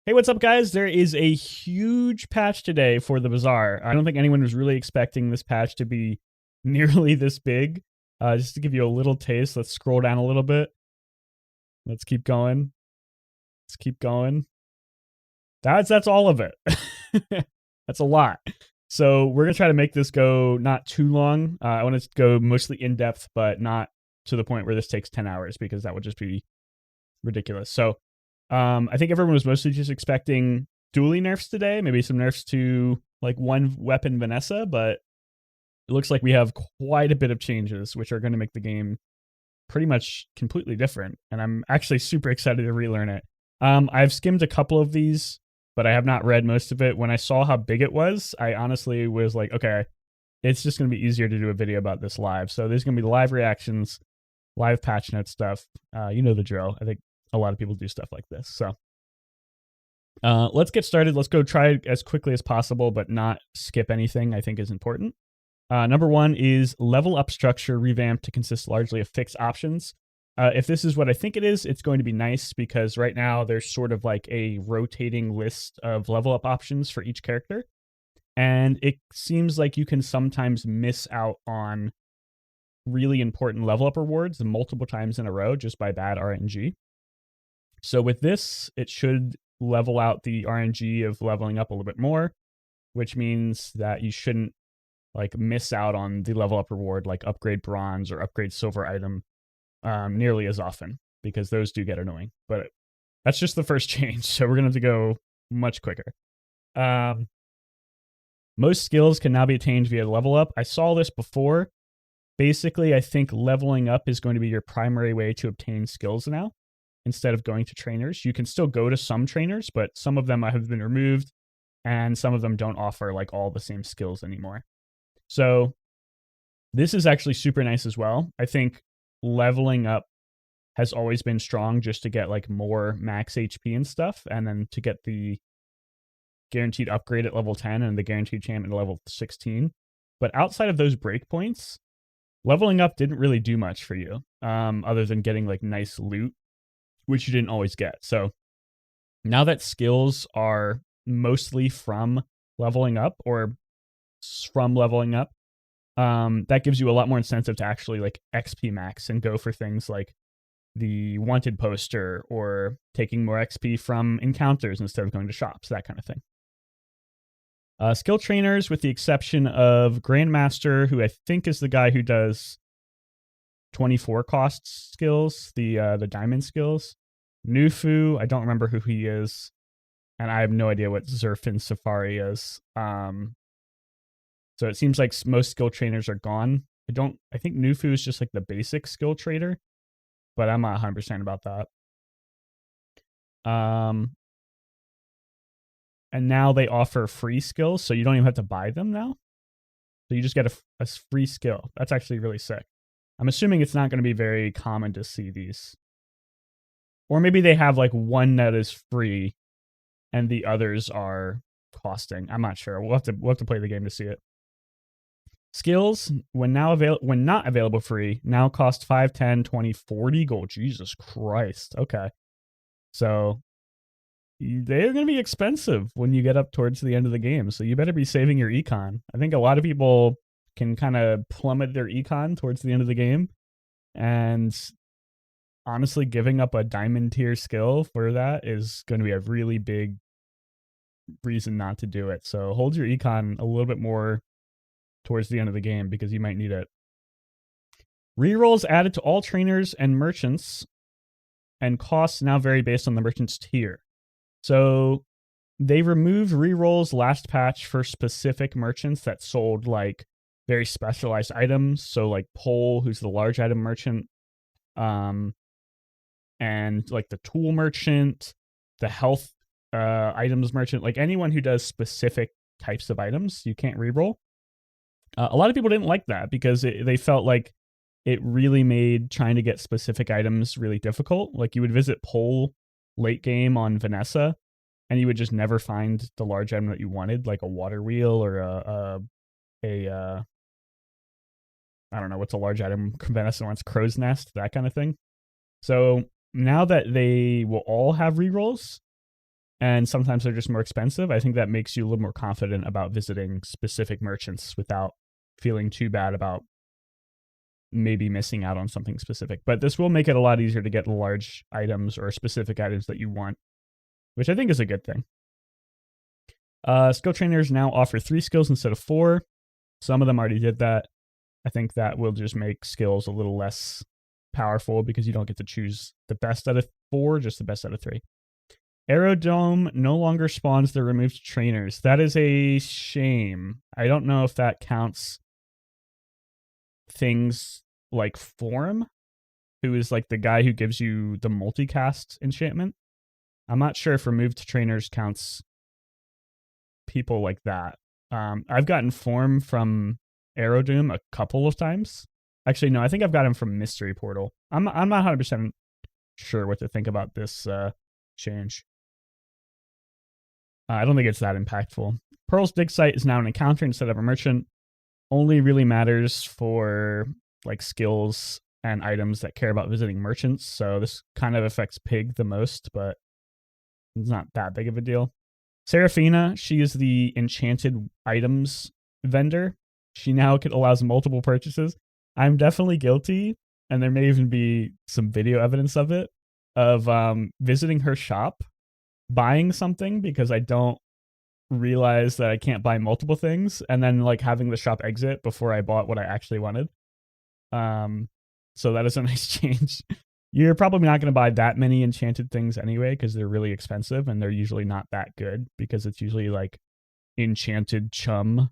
Hey, what's up, guys? There is a huge patch today for the Bazaar. I don't think anyone was really expecting this patch to be nearly this big. Just to give you a little taste, let's scroll down a little bit. Let's keep going. Let's keep going. That's all of it. That's a lot. So we're gonna try to make this go not too long. I want to go mostly in depth, but not to the point where this takes 10 hours because that would just be ridiculous. So I think everyone was mostly just expecting Dooley nerfs today, maybe some nerfs to like one weapon Vanessa, but it looks like we have quite a bit of changes, which are going to make the game pretty much completely different. And I'm actually super excited to relearn it. I've skimmed a couple of these, but I have not read most of it. When I saw how big it was, I honestly was like, okay, it's just going to be easier to do a video about this live. So there's going to be live reactions, live patch note stuff. You know the drill. I think a lot of people do stuff like this. So let's get started. Let's go try it as quickly as possible, but not skip anything I think is important. Number one is level up structure revamped to consist largely of fixed options. If this is what I think it is, it's going to be nice because right now there's sort of like a rotating list of level up options for each character. And it seems like you can sometimes miss out on really important level up rewards multiple times in a row just by bad RNG. So with this, it should level out the RNG of leveling up a little bit more, which means that you shouldn't like miss out on the level up reward like upgrade bronze or upgrade silver item nearly as often, because those do get annoying. But that's just the first change, so we're gonna have to go much quicker. Most skills can now be attained via level up. I saw this before. Basically, I think leveling up is going to be your primary way to obtain skills now, instead of going to trainers. You can still go to some trainers, but some of them have been removed, and some of them don't offer like all the same skills anymore. So this is actually super nice as well. I think leveling up has always been strong just to get like more max HP and stuff, and then to get the guaranteed upgrade at level 10 and the guaranteed enchantment at level 16. But outside of those breakpoints, leveling up didn't really do much for you, other than getting like nice loot, which you didn't always get. So now that skills are mostly from leveling up or from leveling up, that gives you a lot more incentive to actually like XP max and go for things like the wanted poster or taking more XP from encounters instead of going to shops, that kind of thing. Skill trainers, with the exception of Grandmaster, who I think is the guy who does 24 cost skills, the diamond skills. Nufu, I don't remember who he is, and I have no idea what Zerfin Safari is. So it seems like most skill trainers are gone. I think Nufu is just like the basic skill trader, but I'm not 100% about that. And now they offer free skills, so you don't even have to buy them now. So you just get a free skill. That's actually really sick. I'm assuming it's not going to be very common to see these. Or maybe they have like one that is free and the others are costing. I'm not sure. We'll have to play the game to see it. Skills, when not available free, now cost 5, 10, 20, 40 gold. Jesus Christ. Okay. So they're going to be expensive when you get up towards the end of the game. So you better be saving your econ. I think a lot of people can kind of plummet their econ towards the end of the game. And honestly, giving up a diamond tier skill for that is going to be a really big reason not to do it. So hold your econ a little bit more towards the end of the game because you might need it. Rerolls added to all trainers and merchants, and costs now vary based on the merchant's tier. So they removed rerolls last patch for specific merchants that sold like very specialized items. So like Pole, who's the large item merchant, and like the tool merchant, the health items merchant, like anyone who does specific types of items, you can't reroll. A lot of people didn't like that because they felt like it really made trying to get specific items really difficult. Like you would visit Pole late game on Vanessa, and you would just never find the large item that you wanted, like a water wheel or a I don't know what's a large item Vanessa wants, crow's nest, that kind of thing. So now that they will all have rerolls, and sometimes they're just more expensive. I think that makes you a little more confident about visiting specific merchants without feeling too bad about maybe missing out on something specific. But this will make it a lot easier to get large items or specific items that you want, which I think is a good thing. Skill trainers now offer 3 skills instead of 4. Some of them already did that. I think that will just make skills a little less powerful because you don't get to choose the best out of 4, just the best out of 3. Aerodome no longer spawns the removed trainers. That is a shame. I don't know if that counts things like Form, who is like the guy who gives you the multicast enchantment. I'm not sure if removed trainers counts people like that. I've gotten Form from Aerodome a couple of times. Actually, no, I think I've got him from Mystery Portal. I'm not 100% sure what to think about this change. I don't think it's that impactful. Pearl's dig site is now an encounter instead of a merchant. Only really matters for like skills and items that care about visiting merchants. So this kind of affects Pig the most, but it's not that big of a deal. Seraphina, she is the enchanted items vendor. She now allows multiple purchases. I'm definitely guilty, and there may even be some video evidence of it, of visiting her shop, buying something because I don't realize that I can't buy multiple things, and then like having the shop exit before I bought what I actually wanted. So that is a nice change. You're probably not going to buy that many enchanted things anyway because they're really expensive and they're usually not that good because it's usually like enchanted chum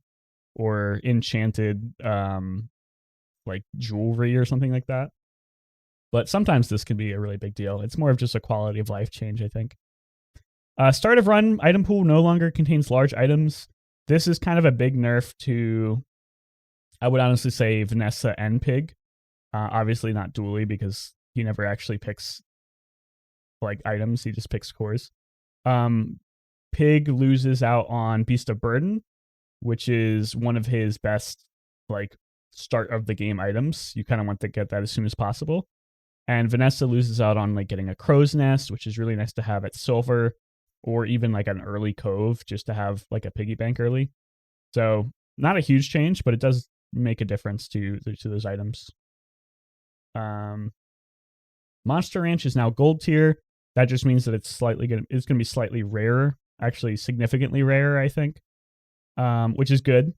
or enchanted like jewelry or something like that. But sometimes this can be a really big deal. It's more of just a quality of life change, I think. Start of run item pool no longer contains large items. This is kind of a big nerf to, I would honestly say, Vanessa and Pig. Obviously not Dooley because he never actually picks like items. He just picks cores. Pig loses out on Beast of Burden, which is one of his best like start of the game items. You kind of want to get that as soon as possible. And Vanessa loses out on like getting a crow's nest, which is really nice to have at silver, or even like an early cove just to have like a piggy bank early. So not a huge change, but it does make a difference to those items. Monster Ranch is now gold tier. That just means that it's going to be slightly rarer, actually significantly rarer, I think, which is good.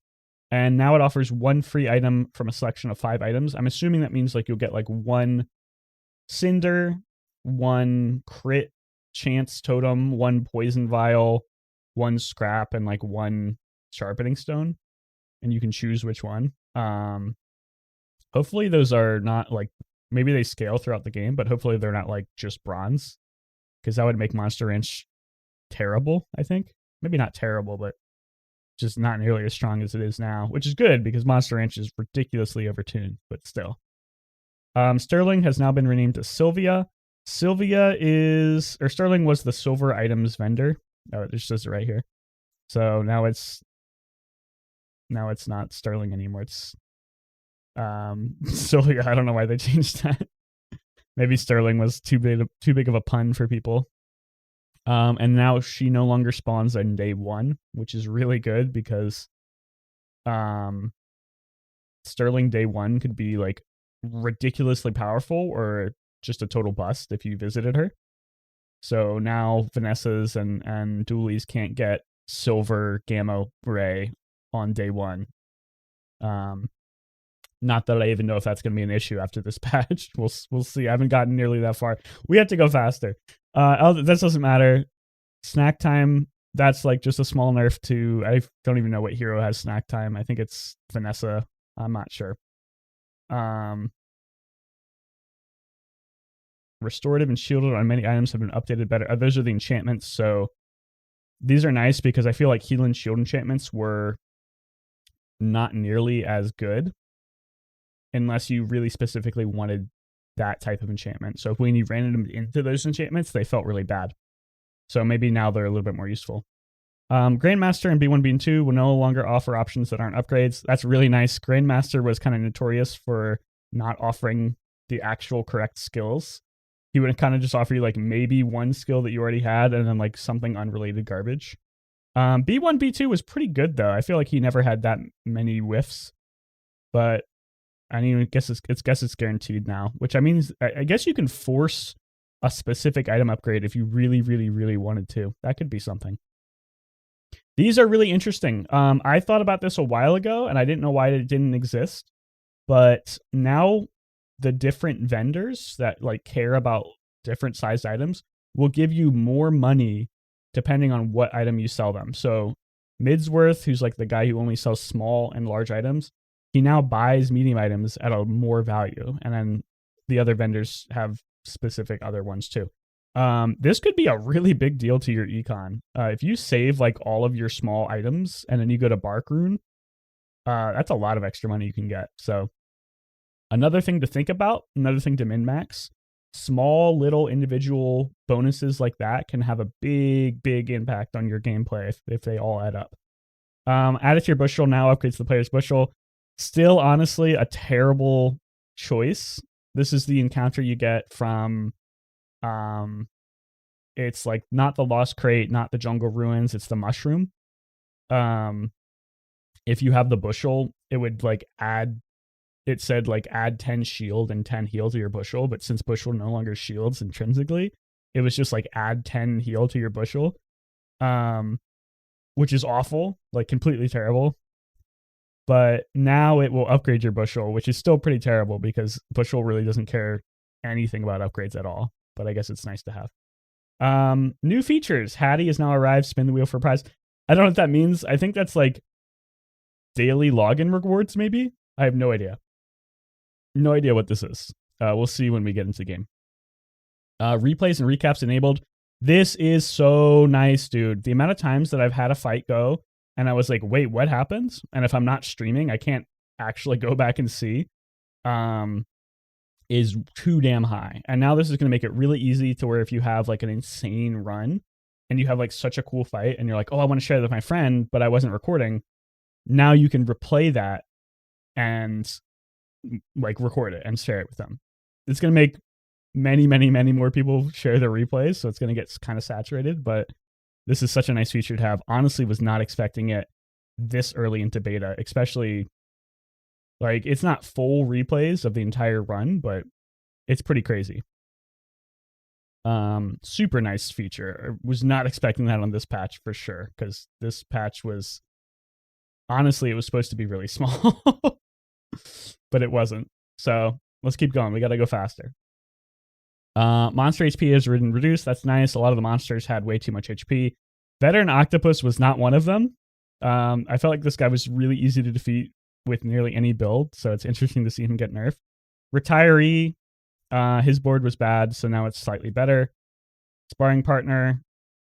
And now it offers 1 free item from a selection of 5 items. I'm assuming that means like you'll get like 1 cinder, 1 crit chance totem, 1 poison vial, 1 scrap, and like 1 sharpening stone. And you can choose which one. Hopefully those are not like, maybe they scale throughout the game, but hopefully they're not like just bronze, because that would make Monster Ranch terrible, I think. Maybe not terrible, but just not nearly as strong as it is now, which is good because Monster Ranch is ridiculously overtuned, but still. Sterling has now been renamed to Sylvia. Sterling was the silver items vendor. Oh, it just says it right here. So now it's not Sterling anymore. It's Sylvia. I don't know why they changed that. Maybe Sterling was too big of a pun for people. And now she no longer spawns on day 1, which is really good because Sterling day 1 could be like ridiculously powerful or just a total bust if you visited her. So now Vanessa's and Dooley's can't get silver gamma ray on day 1. Not that I even know if that's going to be an issue after this patch. We'll see. I haven't gotten nearly that far. We have to go faster. That doesn't matter. Snack time, that's like just a small nerf to, I don't even know what hero has snack time. I think it's Vanessa. I'm not sure. Restorative and shielded on many items have been updated better. Those are the enchantments. So these are nice because I feel like heal and shield enchantments were not nearly as good unless you really specifically wanted that type of enchantment. So if when you ran them into those enchantments, they felt really bad. So maybe now they're a little bit more useful. Grandmaster and B1, B2 will no longer offer options that aren't upgrades. That's really nice. Grandmaster was kind of notorious for not offering the actual correct skills. he would kind of just offer you like maybe one skill that you already had and then like something unrelated garbage. B1, B2 was pretty good though. I feel like he never had that many whiffs, but I mean, I guess it's guaranteed now, which I mean, I guess you can force a specific item upgrade if you really, really, really wanted to. That could be something. These are really interesting. I thought about this a while ago and I didn't know why it didn't exist, but now the different vendors that like care about different sized items will give you more money depending on what item you sell them. So Midsworth, who's like the guy who only sells small and large items, he now buys medium items at a more value. And then the other vendors have specific other ones too. This could be a really big deal to your econ. If you save like all of your small items and then you go to Barkroon, that's a lot of extra money you can get. So another thing to think about, another thing to min-max, small little individual bonuses like that can have a big, big impact on your gameplay if they all add up. Add it to your bushel now, upgrades the player's bushel. Still, honestly, a terrible choice. This is the encounter you get from, it's like not the Lost Crate, not the Jungle Ruins, it's the Mushroom. If you have the bushel, it would like add, it said like add 10 shield and 10 heal to your bushel, but since bushel no longer shields intrinsically, it was just like add 10 heal to your bushel, which is awful, like completely terrible. But now it will upgrade your bushel, which is still pretty terrible because bushel really doesn't care anything about upgrades at all. But I guess it's nice to have. New features. Hattie has now arrived. Spin the wheel for a prize. I don't know what that means. I think that's like daily login rewards, maybe. I have no idea. No idea what this is. We'll see when we get into the game. Replays and recaps enabled. This is so nice, dude. The amount of times that I've had a fight go and I was like, wait, what happens? And if I'm not streaming, I can't actually go back and see, is too damn high. And now this is going to make it really easy to where if you have like an insane run and you have like such a cool fight and you're like, oh, I want to share that with my friend, but I wasn't recording. Now you can replay that and like record it and share it with them. It's going to make many, many, many more people share their replays. So it's going to get kind of saturated, but this is such a nice feature to have. Honestly, was not expecting it this early into beta, especially like it's not full replays of the entire run, but it's pretty crazy. Super nice feature. I was not expecting that on this patch for sure, because this patch was, honestly, it was supposed to be really small, but it wasn't. So let's keep going. We got to go faster. Monster HP has been reduced. That's nice. A lot of the monsters had way too much HP. Veteran Octopus was not one of them. I felt like this guy was really easy to defeat with nearly any build, so it's interesting to see him get nerfed. Retiree, his board was bad, so now it's slightly better. Sparring Partner,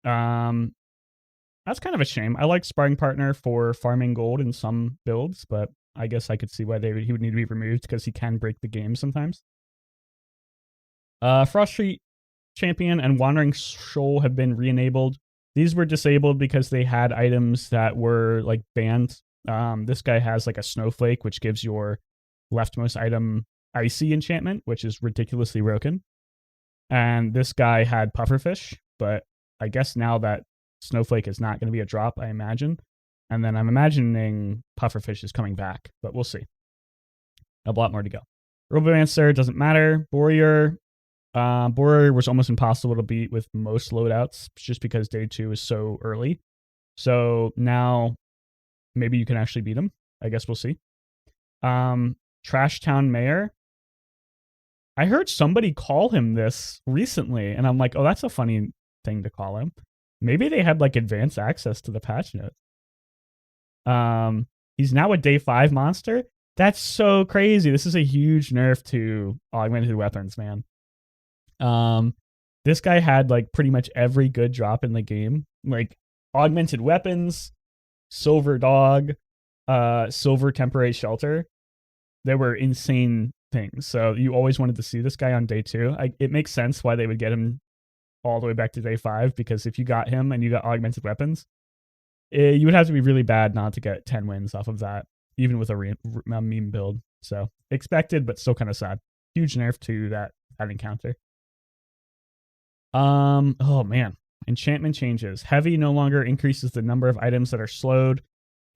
that's kind of a shame. I like Sparring Partner for farming gold in some builds, but I guess I could see why he would need to be removed because he can break the game sometimes. Frost Street Champion and Wandering Shoal have been re-enabled. These were disabled because they had items that were like banned. This guy has like a snowflake, which gives your leftmost item icy enchantment, which is ridiculously broken. And this guy had pufferfish, but I guess now that snowflake is not going to be a drop, I imagine. And then I'm imagining pufferfish is coming back, but we'll see. A lot more to go. Robomancer doesn't matter. Boreer was almost impossible to beat with most loadouts just because day 2 is so early. So now maybe you can actually beat him. I guess we'll see. Trash Town Mayor. I heard somebody call him this recently, and I'm like, oh, that's a funny thing to call him. Maybe they had like advanced access to the patch notes. He's now a day 5 monster. That's so crazy. This is a huge nerf to augmented weapons, man. This guy had like pretty much every good drop in the game, like augmented weapons, silver dog, silver temporary shelter. They were insane things. So you always wanted to see this guy on day 2. It makes sense why they would get him all the way back to day 5, because if you got him and you got augmented weapons, you would have to be really bad not to get 10 wins off of that, even with a meme build. So expected, but still kind of sad. Huge nerf to that encounter. Oh man. Enchantment changes. Heavy no longer increases the number of items that are slowed.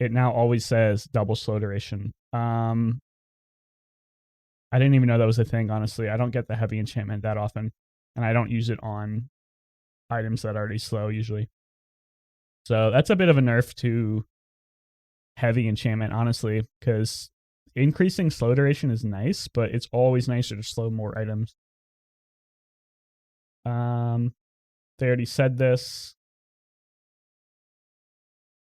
It now always says double slow duration. I didn't even know that was a thing, honestly. I don't get the heavy enchantment that often, and I don't use it on items that are already slow usually. So that's a bit of a nerf to heavy enchantment, honestly, because increasing slow duration is nice, but it's always nicer to slow more items. They already said this.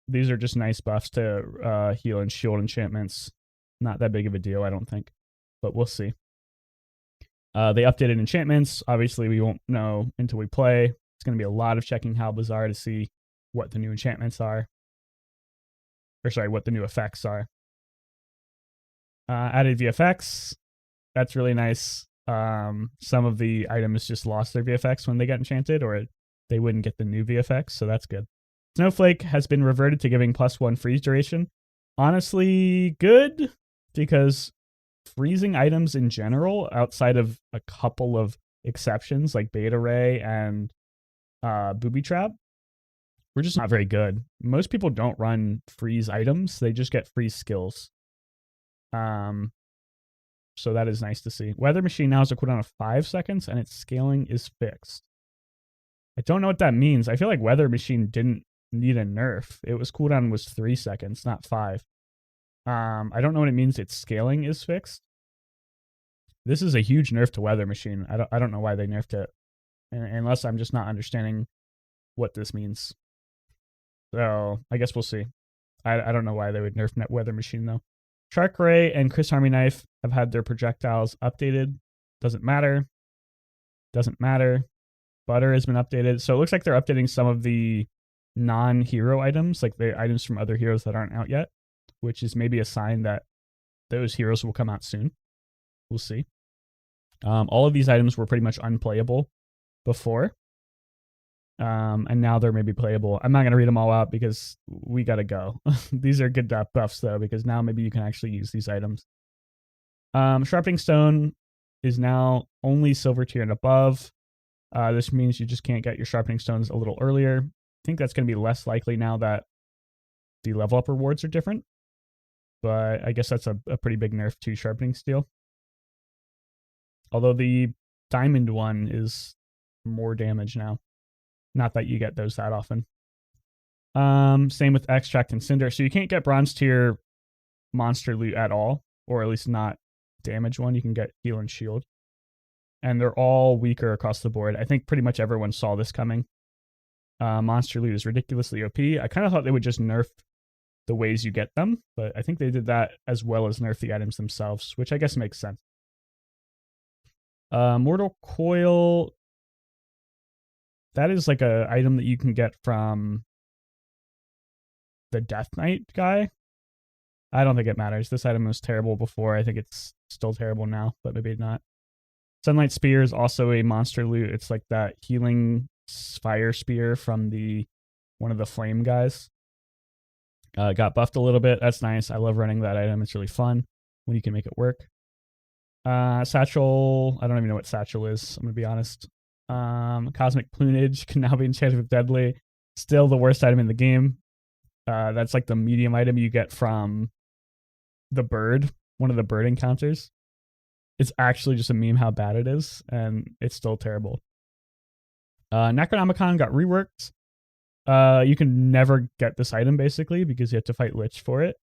These are just nice buffs to heal and shield enchantments. Not that big of a deal, I don't think, but we'll see. They updated enchantments. Obviously, we won't know until we play. It's going to be a lot of checking HAL Bazaar to see what the new enchantments are. Or sorry, what the new effects are. Added VFX. That's really nice. Some of the items just lost their VFX when they got enchanted, or they wouldn't get the new VFX, so that's good. Snowflake has been reverted to giving +1 freeze duration. Honestly, good, because freezing items in general, outside of a couple of exceptions like Beta Ray and Booby Trap, we're just not very good. Most people don't run freeze items, they just get freeze skills. So that is nice to see. Weather Machine now has a cooldown of 5 seconds, and its scaling is fixed. I don't know what that means. I feel like Weather Machine didn't need a nerf. It was cooldown was 3 seconds, not 5. I don't know what it means. Its scaling is fixed. This is a huge nerf to Weather Machine. I don't know why they nerfed it, unless I'm just not understanding what this means. So I guess we'll see. I don't know why they would nerf Weather Machine though. Shark Ray and Chris Army Knife have had their projectiles updated. Doesn't matter. Doesn't matter. Butter has been updated. So it looks like they're updating some of the non-hero items, like the items from other heroes that aren't out yet, which is maybe a sign that those heroes will come out soon. We'll see. All of these items were pretty much unplayable before. And now they're maybe playable. I'm not going to read them all out because we got to go. These are good buffs, though, because now maybe you can actually use these items. Sharpening Stone is now only silver tier and above. This means you just can't get your Sharpening Stones a little earlier. I think that's going to be less likely now that the level up rewards are different. But I guess that's a pretty big nerf to Sharpening Steel. Although the diamond one is more damage now. Not that you get those that often. Same with Extract and Cinder. So you can't get bronze tier monster loot at all, or at least not damage one. You can get heal and shield. And they're all weaker across the board. I think pretty much everyone saw this coming. Monster loot is ridiculously OP. I kind of thought they would just nerf the ways you get them, but I think they did that as well as nerf the items themselves, which I guess makes sense. Mortal Coil, that is like a item that you can get from the Death Knight guy. I don't think it matters. This item was terrible before. I think it's still terrible now, but maybe not. Sunlight Spear is also a monster loot. It's like that healing fire spear from one of the flame guys. Got buffed a little bit. That's nice. I love running that item. It's really fun when you can make it work. Satchel, I don't even know what Satchel is, I'm going to be honest. Cosmic Plumage can now be enchanted with Deadly. Still the worst item in the game. That's like the medium item you get from the bird, one of the bird encounters. It's actually just a meme how bad it is, and it's still terrible. Necronomicon got reworked. You can never get this item, basically, because you have to fight Lich for it.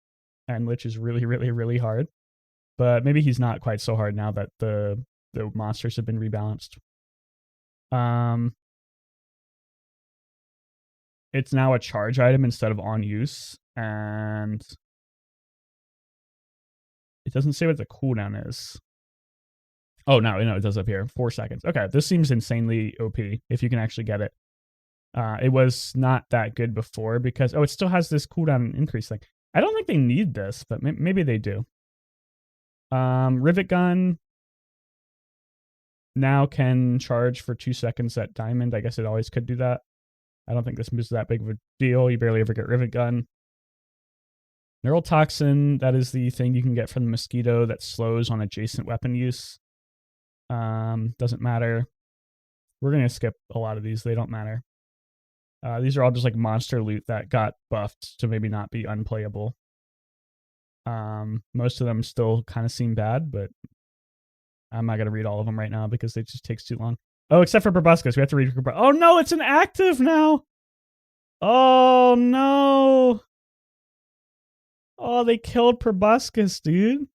And Lich is really, really, really hard. But maybe he's not quite so hard now that the monsters have been rebalanced. It's now a charge item instead of on use. And it doesn't say what the cooldown is. Oh, no, it does up here. 4 seconds. Okay, this seems insanely OP if you can actually get it. It was not that good before because, it still has this cooldown increase thing. I don't think they need this, but maybe they do. Rivet Gun now can charge for 2 seconds at Diamond. I guess it always could do that. I don't think this is that big of a deal. You barely ever get Rivet Gun. Neural Toxin, that is the thing you can get from the mosquito that slows on adjacent weapon use. Doesn't matter. We're going to skip a lot of these. They don't matter. These are all just like monster loot that got buffed to maybe not be unplayable. Most of them still kind of seem bad, but I'm not going to read all of them right now because it just takes too long. Oh, except for Proboscis. We have to read. Oh, no, it's an active now. Oh, no. Oh, they killed Proboscis, dude.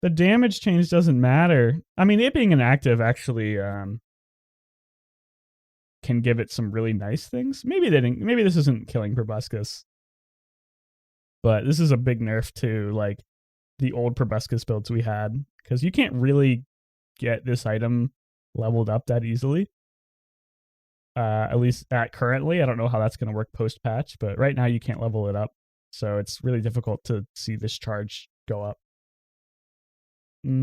The damage change doesn't matter. I mean, it being an active actually can give it some really nice things. Maybe they didn't. Maybe this isn't killing Proboscis, but this is a big nerf to like the old Proboscis builds we had, because you can't really get this item leveled up that easily. At least at currently, I don't know how that's going to work post patch, but right now you can't level it up, so it's really difficult to see this charge go up.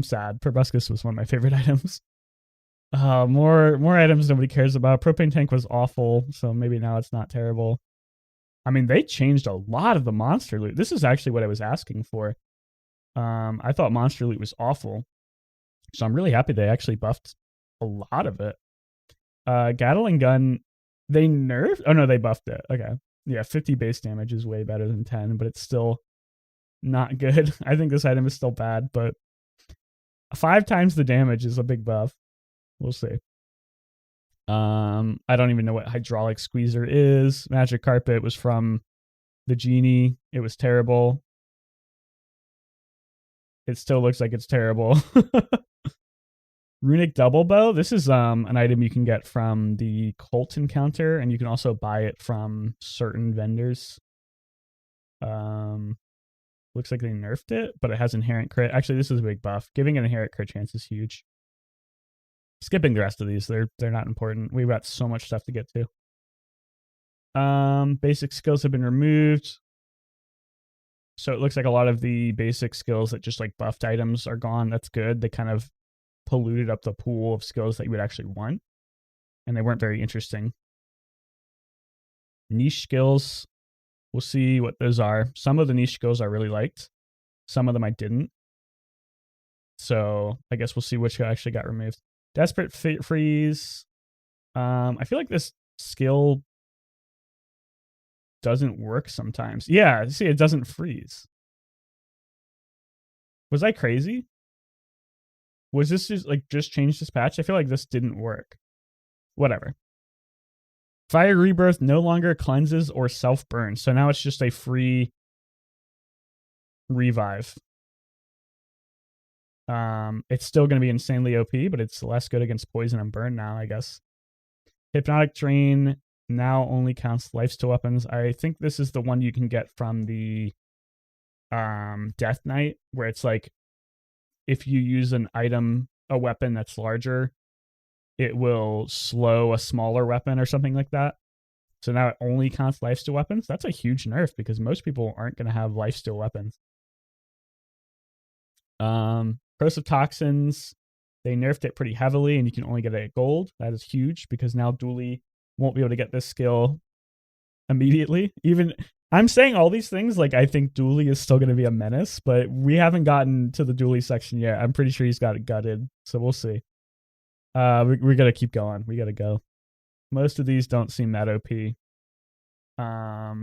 Sad. Proboscis was one of my favorite items. More items nobody cares about. Propane tank was awful, so maybe now it's not terrible. I mean, they changed a lot of the monster loot. This is actually what I was asking for. I thought monster loot was awful, so I'm really happy they actually buffed a lot of it. Gatling gun, they nerfed. Oh no, they buffed it. Okay, yeah, 50 base damage is way better than 10, but it's still not good. I think this item is still bad, but 5 times the damage is a big buff. We'll see. I don't even know what hydraulic squeezer is. Magic carpet was from the genie. It was terrible. It still looks like it's terrible. Runic double bow. This is an item you can get from the cult encounter, and you can also buy it from certain vendors. Looks like they nerfed it, but it has inherent crit. Actually, this is a big buff. Giving an inherent crit chance is huge. Skipping the rest of these, they're not important. We've got so much stuff to get to. Basic skills have been removed. So it looks like a lot of the basic skills that just like buffed items are gone. That's good. They kind of polluted up the pool of skills that you would actually want, and they weren't very interesting. Niche skills, we'll see what those are. Some of the niche skills I really liked. Some of them I didn't. So I guess we'll see which actually got removed. Desperate freeze. I feel like this skill doesn't work sometimes. Yeah, see, it doesn't freeze. Was I crazy? Was this just changed this patch? I feel like this didn't work. Whatever. Fire rebirth no longer cleanses or self-burns. So now it's just a free revive. It's still going to be insanely OP, but it's less good against poison and burn now, I guess. Hypnotic drain now only counts lifesteal weapons. I think this is the one you can get from the Death Knight, where it's like if you use an item, a weapon that's larger, it will slow a smaller weapon or something like that. So now it only counts lifesteal weapons. That's a huge nerf because most people aren't going to have lifesteal weapons. Corrosive toxins, they nerfed it pretty heavily, and you can only get it at gold. That is huge because now Dooley won't be able to get this skill immediately. Even I'm saying all these things like I think Dooley is still going to be a menace, but we haven't gotten to the Dooley section yet. I'm pretty sure he's got it gutted, so we'll see. We got to keep going. We got to go. Most of these don't seem that OP. A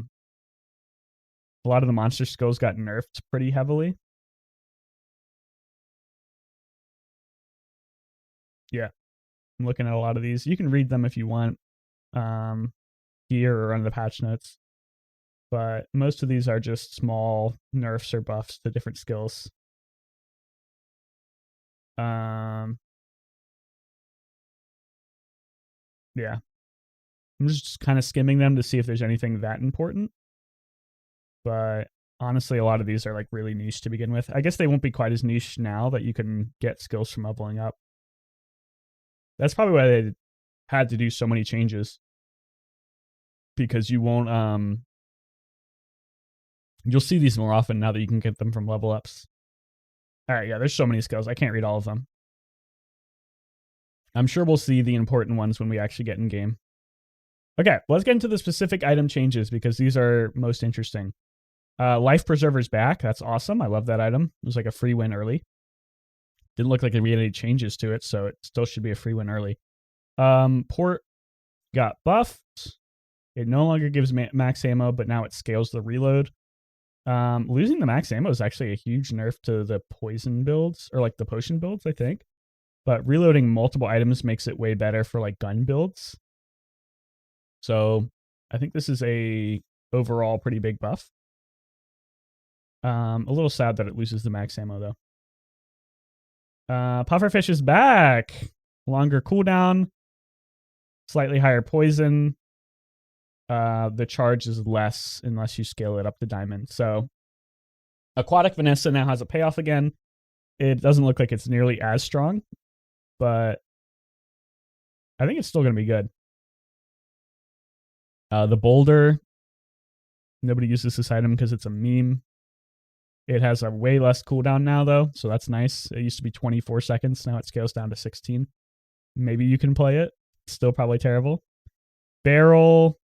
lot of the monster skills got nerfed pretty heavily. Yeah, I'm looking at a lot of these. You can read them if you want, here or on the patch notes. But most of these are just small nerfs or buffs to different skills. Yeah. I'm just kind of skimming them to see if there's anything that important. But honestly, a lot of these are like really niche to begin with. I guess they won't be quite as niche now that you can get skills from leveling up. That's probably why they had to do so many changes. Because you won't, you'll see these more often now that you can get them from level ups. All right, yeah, there's so many skills. I can't read all of them. I'm sure we'll see the important ones when we actually get in game. Okay, let's get into the specific item changes because these are most interesting. Life Preserver's back. That's awesome. I love that item. It was like a free win early. Didn't look like we had any changes to it, so it still should be a free win early. Port got buffed. It no longer gives max ammo, but now it scales the reload. Losing the max ammo is actually a huge nerf to the poison builds, or like the potion builds, I think. But reloading multiple items makes it way better for like gun builds. So I think this is a overall pretty big buff. A little sad that it loses the max ammo though. Pufferfish is back. Longer cooldown, slightly higher poison. The charge is less unless you scale it up to diamond. So Aquatic Vanessa now has a payoff again. It doesn't look like it's nearly as strong, but I think it's still going to be good. The boulder, nobody uses this item because it's a meme. It has a way less cooldown now, though, so that's nice. It used to be 24 seconds. Now it scales down to 16. Maybe you can play it. Still probably terrible. Barrel's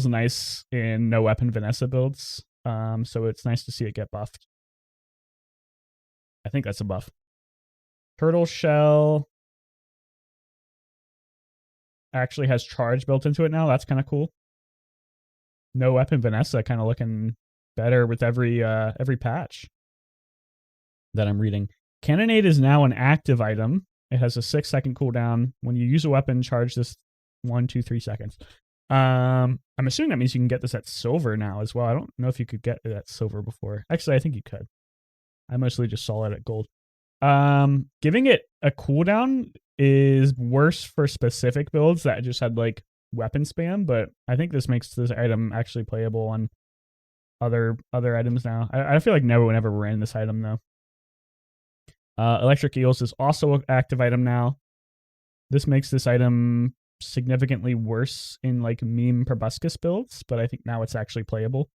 nice in no weapon Vanessa builds, so it's nice to see it get buffed. I think that's a buff. Turtle Shell actually has charge built into it now. That's kind of cool. No weapon Vanessa kind of looking better with every patch that I'm reading. Cannonade is now an active item. It has a 6-second cooldown. When you use a weapon, charge this 1, 2, 3 seconds. I'm assuming that means you can get this at silver now as well. I don't know if you could get it at silver before. Actually, I think you could. I mostly just saw it at gold. Giving it a cooldown is worse for specific builds that just had like weapon spam, but I think this makes this item actually playable on other items now. I feel like no one ever ran this item though. Electric Eels is also an active item now. This makes this item significantly worse in like meme proboscis builds, but I think now it's actually playable.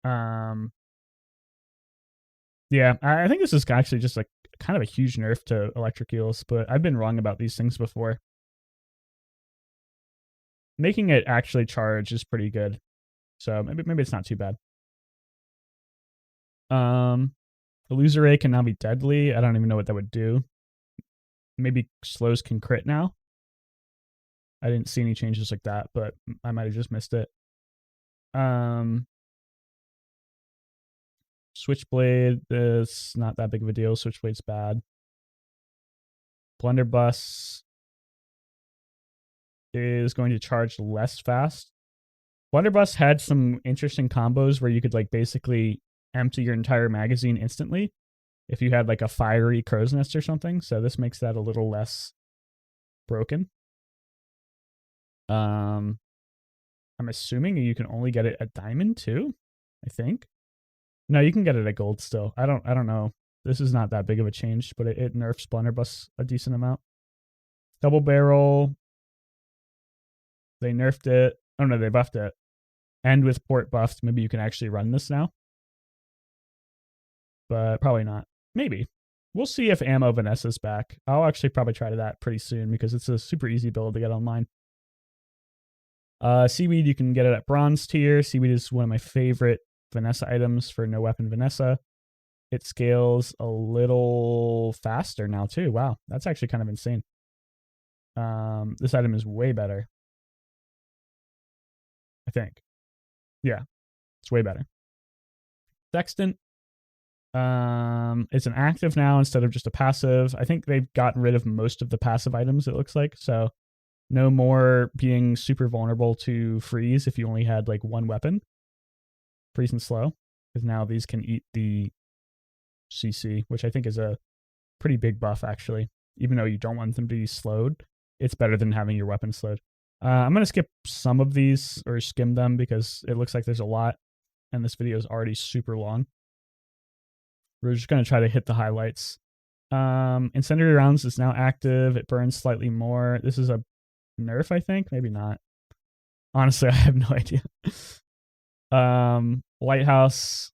Yeah, I think this is actually just like kind of a huge nerf to electric eels, but I've been wrong about these things before. Making it actually charge is pretty good, so maybe it's not too bad. Illusory can now be deadly. I don't even know what that would do. Maybe slows can crit now. I didn't see any changes like that, but I might have just missed it. Switchblade is not that big of a deal. Switchblade's bad. Blunderbuss is going to charge less fast. Blunderbuss had some interesting combos where you could like basically empty your entire magazine instantly if you had like a fiery crow's nest or something. So this makes that a little less broken. I'm assuming you can only get it at diamond too, I think. No, you can get it at gold still. I don't know. This is not that big of a change, but it nerfs Blunderbuss a decent amount. Double barrel. They nerfed it. Oh no, they buffed it. And with port buffed, maybe you can actually run this now. But probably not. Maybe. We'll see if ammo Vanessa's back. I'll actually probably try that pretty soon because it's a super easy build to get online. Seaweed, you can get it at bronze tier. Seaweed is one of my favorite Vanessa items for no weapon Vanessa. It scales a little faster now too. Wow, that's actually kind of insane. This item is way better, I think. Yeah, it's way better. Sextant. It's an active now instead of just a passive. I think they've gotten rid of most of the passive items, it looks like. So no more being super vulnerable to freeze if you only had like one weapon. Freeze and slow. Because now these can eat the CC, which I think is a pretty big buff actually. Even though you don't want them to be slowed, it's better than having your weapon slowed. I'm going to skip some of these or skim them because it looks like there's a lot and this video is already super long. We're just going to try to hit the highlights. Incendiary rounds is now active. It burns slightly more. This is a nerf, I think. Maybe not. Honestly, I have no idea. Lighthouse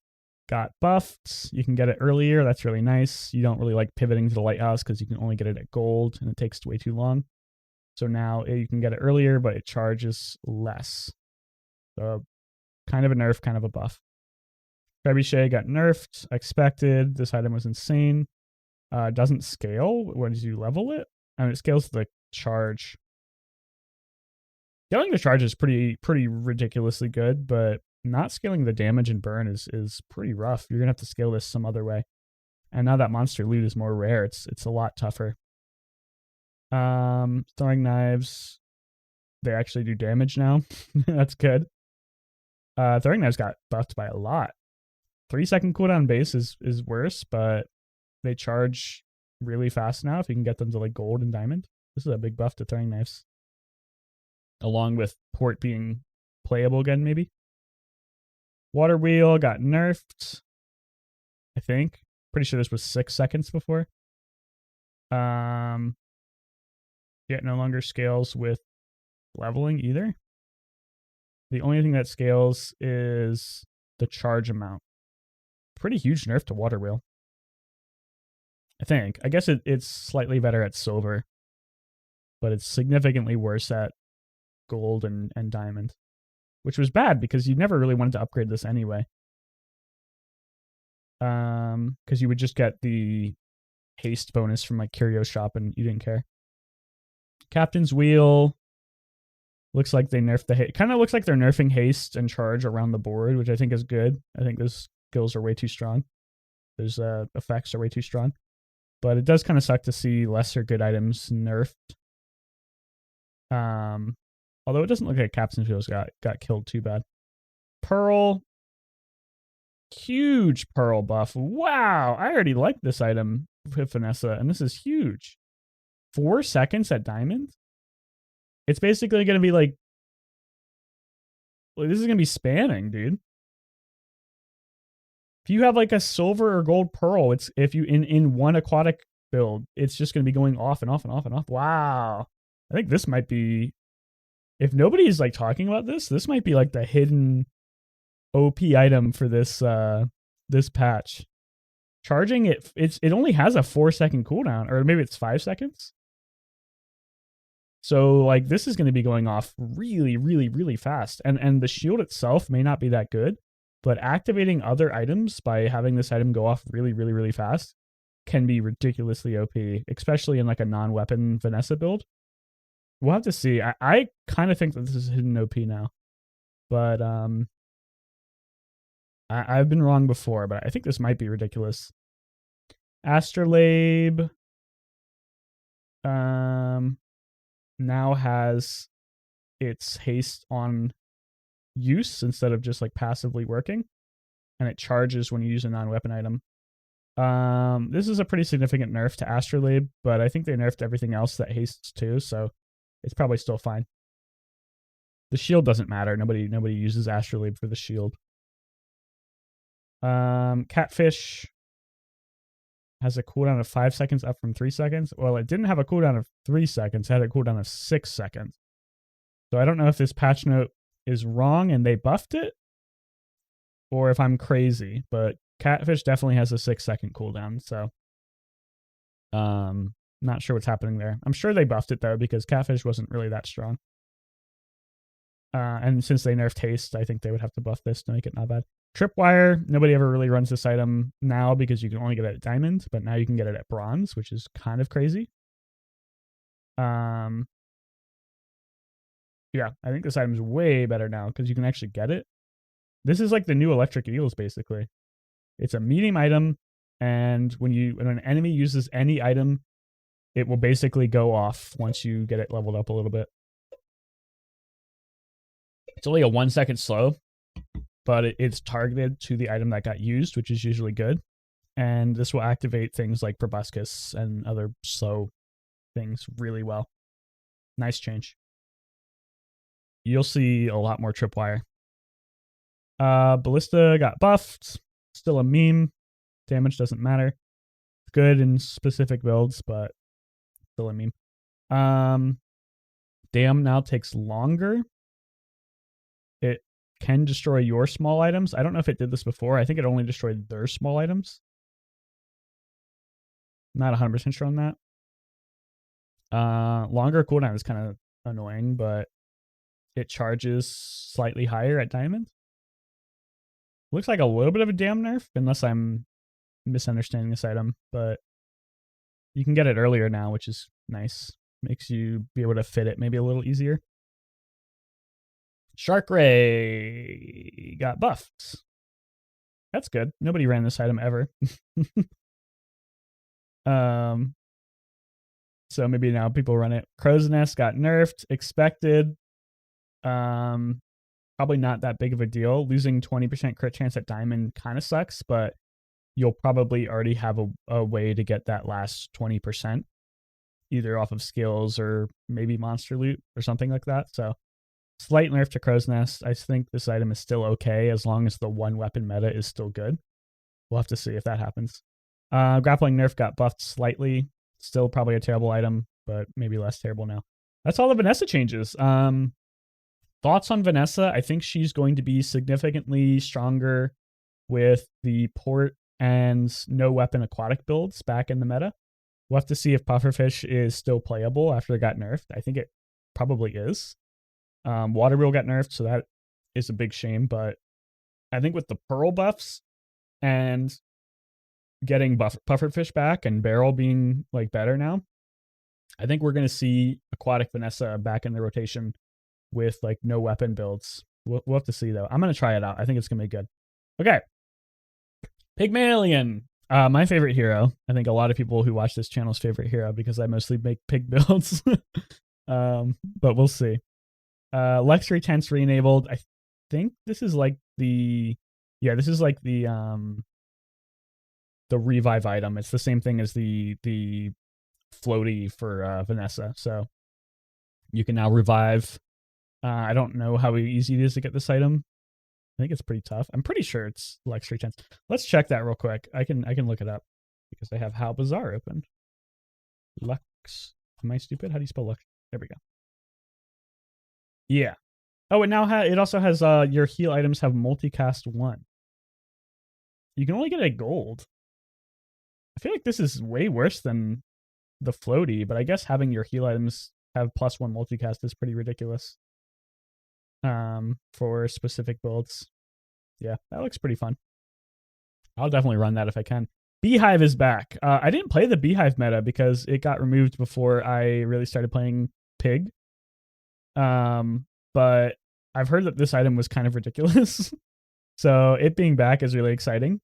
got buffed. You can get it earlier. That's really nice. You don't really like pivoting to the lighthouse because you can only get it at gold and it takes way too long. So now you can get it earlier, but it charges less. So kind of a nerf, kind of a buff. Trebuchet got nerfed. Expected. This item was insane. Doesn't scale when you level it. I mean, it scales to like charge. Scaling the charge is pretty ridiculously good, but not scaling the damage and burn is pretty rough. You're gonna have to scale this some other way. And now that monster loot is more rare, it's a lot tougher. Throwing knives, they actually do damage now. That's good. Throwing knives got buffed by a lot. 3-second cooldown base is worse, but they charge really fast now if you can get them to like gold and diamond. This is a big buff to throwing knives. Along with port being playable again, maybe. Water wheel got nerfed, I think. Pretty sure this was 6 seconds before. Yeah, no longer scales with leveling either. The only thing that scales is the charge amount. Pretty huge nerf to water wheel, I think. I guess it's slightly better at silver, but it's significantly worse at gold and diamond, which was bad because you never really wanted to upgrade this anyway. Because you would just get the haste bonus from like Curio Shop and you didn't care. Captain's Wheel. Looks like they nerfed the haste. Kind of looks like they're nerfing haste and charge around the board, which I think is good. I think those skills are way too strong. Those effects are way too strong. But it does kind of suck to see lesser good items nerfed. Although it doesn't look like Captain's Wheels got killed too bad. Pearl. Huge Pearl buff. Wow, I already like this item with Vanessa, and this is huge. 4 seconds at diamond? It's basically going to be like this is going to be spanning, dude. If you have like a silver or gold pearl, it's if you in one aquatic build, it's just going to be going off and off and off and off. Wow. I think this might be, if nobody's like talking about this might be like the hidden OP item for this this patch. Charging it only has a 4-second cooldown, or maybe it's 5 seconds. So like this is going to be going off really fast, and the shield itself may not be that good, but activating other items by having this item go off really fast can be ridiculously OP, especially in like a non-weapon Vanessa build. We'll have to see. I kind of think that this is hidden OP now, but I've been wrong before, but I think this might be ridiculous. Astrolabe now has its haste on use instead of just like passively working, and it charges when you use a non-weapon item. This is a pretty significant nerf to Astrolabe, but I think they nerfed everything else that hastes too, so it's probably still fine. The shield doesn't matter. Nobody uses Astrolabe for the shield. Catfish has a cooldown of 5 seconds, up from 3 seconds. Well, it didn't have a cooldown of 3 seconds. It had a cooldown of 6 seconds. So I don't know if this patch note is wrong and they buffed it, or if I'm crazy, but Catfish definitely has a 6-second cooldown, so not sure what's happening there. I'm sure they buffed it though, because Catfish wasn't really that strong. And since they nerfed haste, I think they would have to buff this to make it not bad. Tripwire, nobody ever really runs this item now because you can only get it at diamond, but now you can get it at bronze, which is kind of crazy. Yeah, I think this item is way better now because you can actually get it. This is like the new electric eels, basically. It's a medium item, and when an enemy uses any item, it will basically go off once you get it leveled up a little bit. It's only a 1 second slow, but it's targeted to the item that got used, which is usually good. And this will activate things like Proboscis and other slow things really well. Nice change. You'll see a lot more Tripwire. Ballista got buffed. Still a meme. Damage doesn't matter. Good in specific builds, but still a meme. Damn now takes longer. It can destroy your small items. I don't know if it did this before. I think it only destroyed their small items. Not 100% sure on that. Longer cooldown is kind of annoying, but it charges slightly higher at diamond. Looks like a little bit of a damn nerf, unless I'm misunderstanding this item, but you can get it earlier now, which is nice. Makes you be able to fit it maybe a little easier. Shark Ray got buffed. That's good. Nobody ran this item ever. So maybe now people run it. Crow's Nest got nerfed. Expected. Probably not that big of a deal. Losing 20% crit chance at diamond kind of sucks, but you'll probably already have a way to get that last 20%, either off of skills or maybe monster loot or something like that. So slight nerf to Crow's Nest. I think this item is still okay as long as the one weapon meta is still good. We'll have to see if that happens. Grappling nerf got buffed slightly. Still probably a terrible item, but maybe less terrible now. That's all the Vanessa changes. Thoughts on Vanessa? I think she's going to be significantly stronger with the port and no weapon aquatic builds back in the meta. We'll have to see if Pufferfish is still playable after it got nerfed. I think it probably is. Water Wheel got nerfed, so that is a big shame. But I think with the Pearl buffs and getting Pufferfish back and Barrel being like better now, I think we're going to see Aquatic Vanessa back in the rotation with like no weapon builds. We'll have to see though. I'm going to try it out. I think it's going to be good. Okay. Pygmalien. My favorite hero. I think a lot of people who watch this channel's favorite hero because I mostly make pig builds. But we'll see. Luxury Tents re-enabled. I think this is like the revive item. It's the same thing as the floaty for Vanessa. So you can now revive. I don't know how easy it is to get this item. I think it's pretty tough. I'm pretty sure it's Luxury Tents. Let's check that real quick. I can look it up because I have How Bazaar open. Lux. Am I stupid? How do you spell Lux? There we go. Yeah. Oh, it now it also has your heal items have multicast 1. You can only get a gold. I feel like this is way worse than the floaty, but I guess having your heal items have +1 multicast is pretty ridiculous. For specific builds. Yeah, that looks pretty fun. I'll definitely run that if I can. Beehive is back. I didn't play the Beehive meta because it got removed before I really started playing Pig. But I've heard that this item was kind of ridiculous. So it being back is really exciting.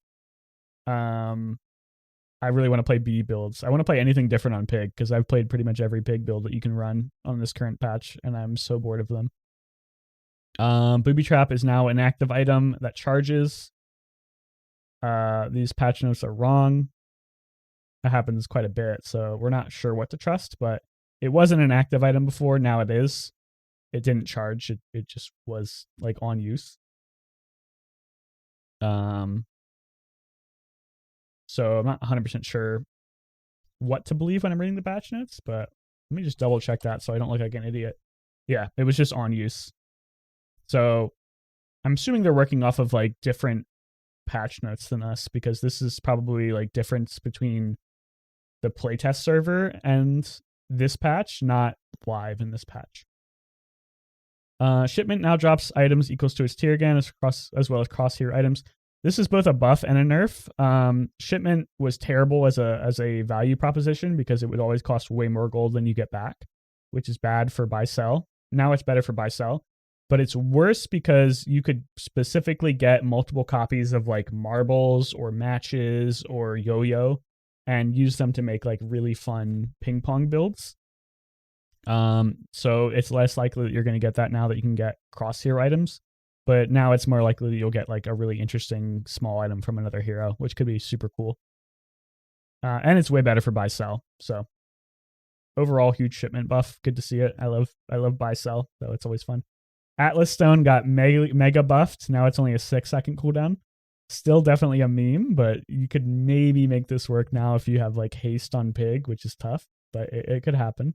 I really want to play bee builds. I want to play anything different on Pig because I've played pretty much every Pig build that you can run on this current patch, and I'm so bored of them. Booby Trap is now an active item that charges. These patch notes are wrong. That happens quite a bit, so we're not sure what to trust, but it wasn't an active item before. Now it is. It didn't charge. It just was like on use. So I'm not 100% sure what to believe when I'm reading the patch notes, but let me just double check that so I don't look like an idiot. Yeah, it was just on use. So I'm assuming they're working off of like different patch notes than us because this is probably like difference between the playtest server and this patch, not live in this patch. Shipment now drops items equals to its tier again as well as crosshair items. This is both a buff and a nerf. Shipment was terrible as a value proposition because it would always cost way more gold than you get back, which is bad for buy sell. Now it's better for buy sell, but it's worse because you could specifically get multiple copies of like marbles or matches or yo-yo and use them to make like really fun ping pong builds. So it's less likely that you're going to get that now that you can get crosshair items. But now it's more likely that you'll get like a really interesting small item from another hero, which could be super cool. And it's way better for buy sell. So overall, huge shipment buff. Good to see it. I love buy sell, so it's always fun. Atlas Stone got mega buffed. Now it's only a 6-second cooldown. Still definitely a meme, but you could maybe make this work now if you have like haste on Pig, which is tough, but it could happen.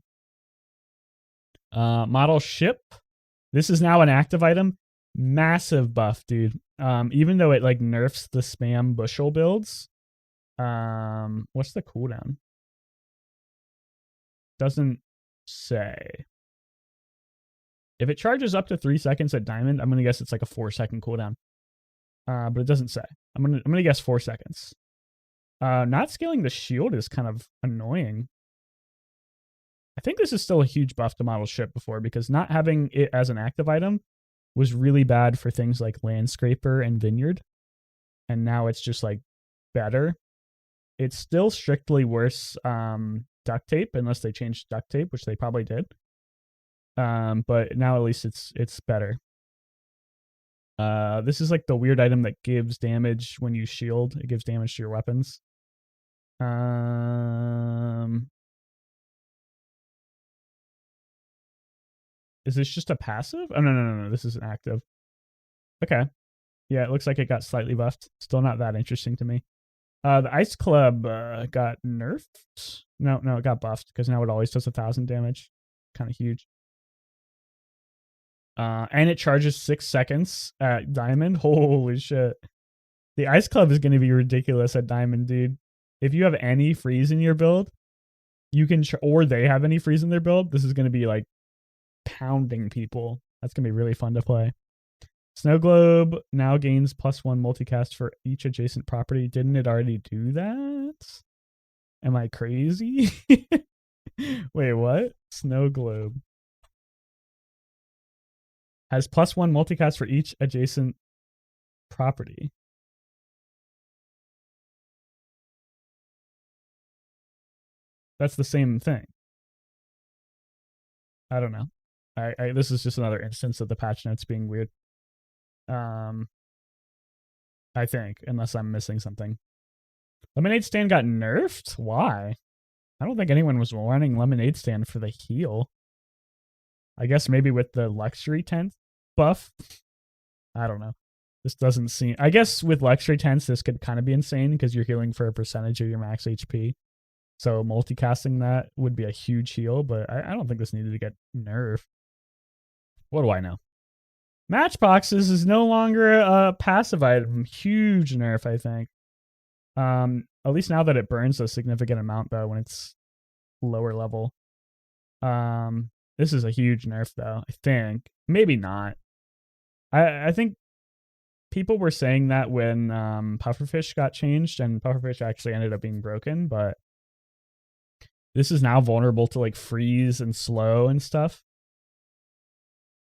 Model ship. This is now an active item. Massive buff, dude. Even though it like nerfs the spam bushel builds. What's the cooldown? Doesn't say. If it charges up to 3 seconds at diamond, I'm gonna guess it's like a 4-second cooldown. But it doesn't say. I'm gonna guess 4 seconds. Not scaling the shield is kind of annoying. I think this is still a huge buff to model ship before, because not having it as an active item was really bad for things like landscraper and vineyard. And now it's just like better. It's still strictly worse duct tape, unless they changed duct tape, which they probably did. But now at least it's better. This is like the weird item that gives damage when you shield. It gives damage to your weapons. Is this just a passive? Oh, no. This is an active. Okay. Yeah, it looks like it got slightly buffed. Still not that interesting to me. The Ice Club got nerfed. No, it got buffed because now it always does 1,000 damage. Kind of huge. And it charges 6 seconds at Diamond. Holy shit. The Ice Club is going to be ridiculous at Diamond, dude. If you have any freeze in your build, you can, or they have any freeze in their build, this is going to be like pounding people. That's going to be really fun to play. Snow Globe now gains +1 multicast for each adjacent property. Didn't it already do that? Am I crazy? Wait, what? Snow Globe has +1 multicast for each adjacent property. That's the same thing. I don't know. This is just another instance of the patch notes being weird. I think, unless I'm missing something. Lemonade Stand got nerfed? Why? I don't think anyone was running Lemonade Stand for the heal. I guess maybe with the luxury tent buff. I don't know. This doesn't seem... I guess with luxury tents, this could kind of be insane because you're healing for a percentage of your max HP. So multicasting that would be a huge heal, but I don't think this needed to get nerfed. What do I know? Matchboxes is no longer a passive item. Huge nerf, I think. At least now that it burns a significant amount, though, when it's lower level. This is a huge nerf, though, I think. Maybe not. I think people were saying that when Pufferfish got changed, and Pufferfish actually ended up being broken, but this is now vulnerable to like freeze and slow and stuff.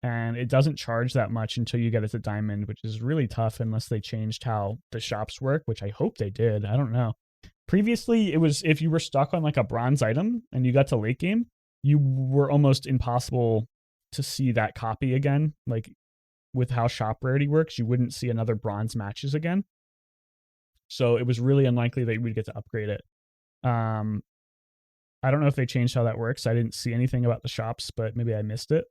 And it doesn't charge that much until you get it to Diamond, which is really tough unless they changed how the shops work, which I hope they did. I don't know. Previously, it was if you were stuck on like a bronze item and you got to late game, you were almost impossible to see that copy again. Like with how shop rarity works, you wouldn't see another bronze matches again. So it was really unlikely that you would get to upgrade it. I don't know if they changed how that works. I didn't see anything about the shops, but maybe I missed it.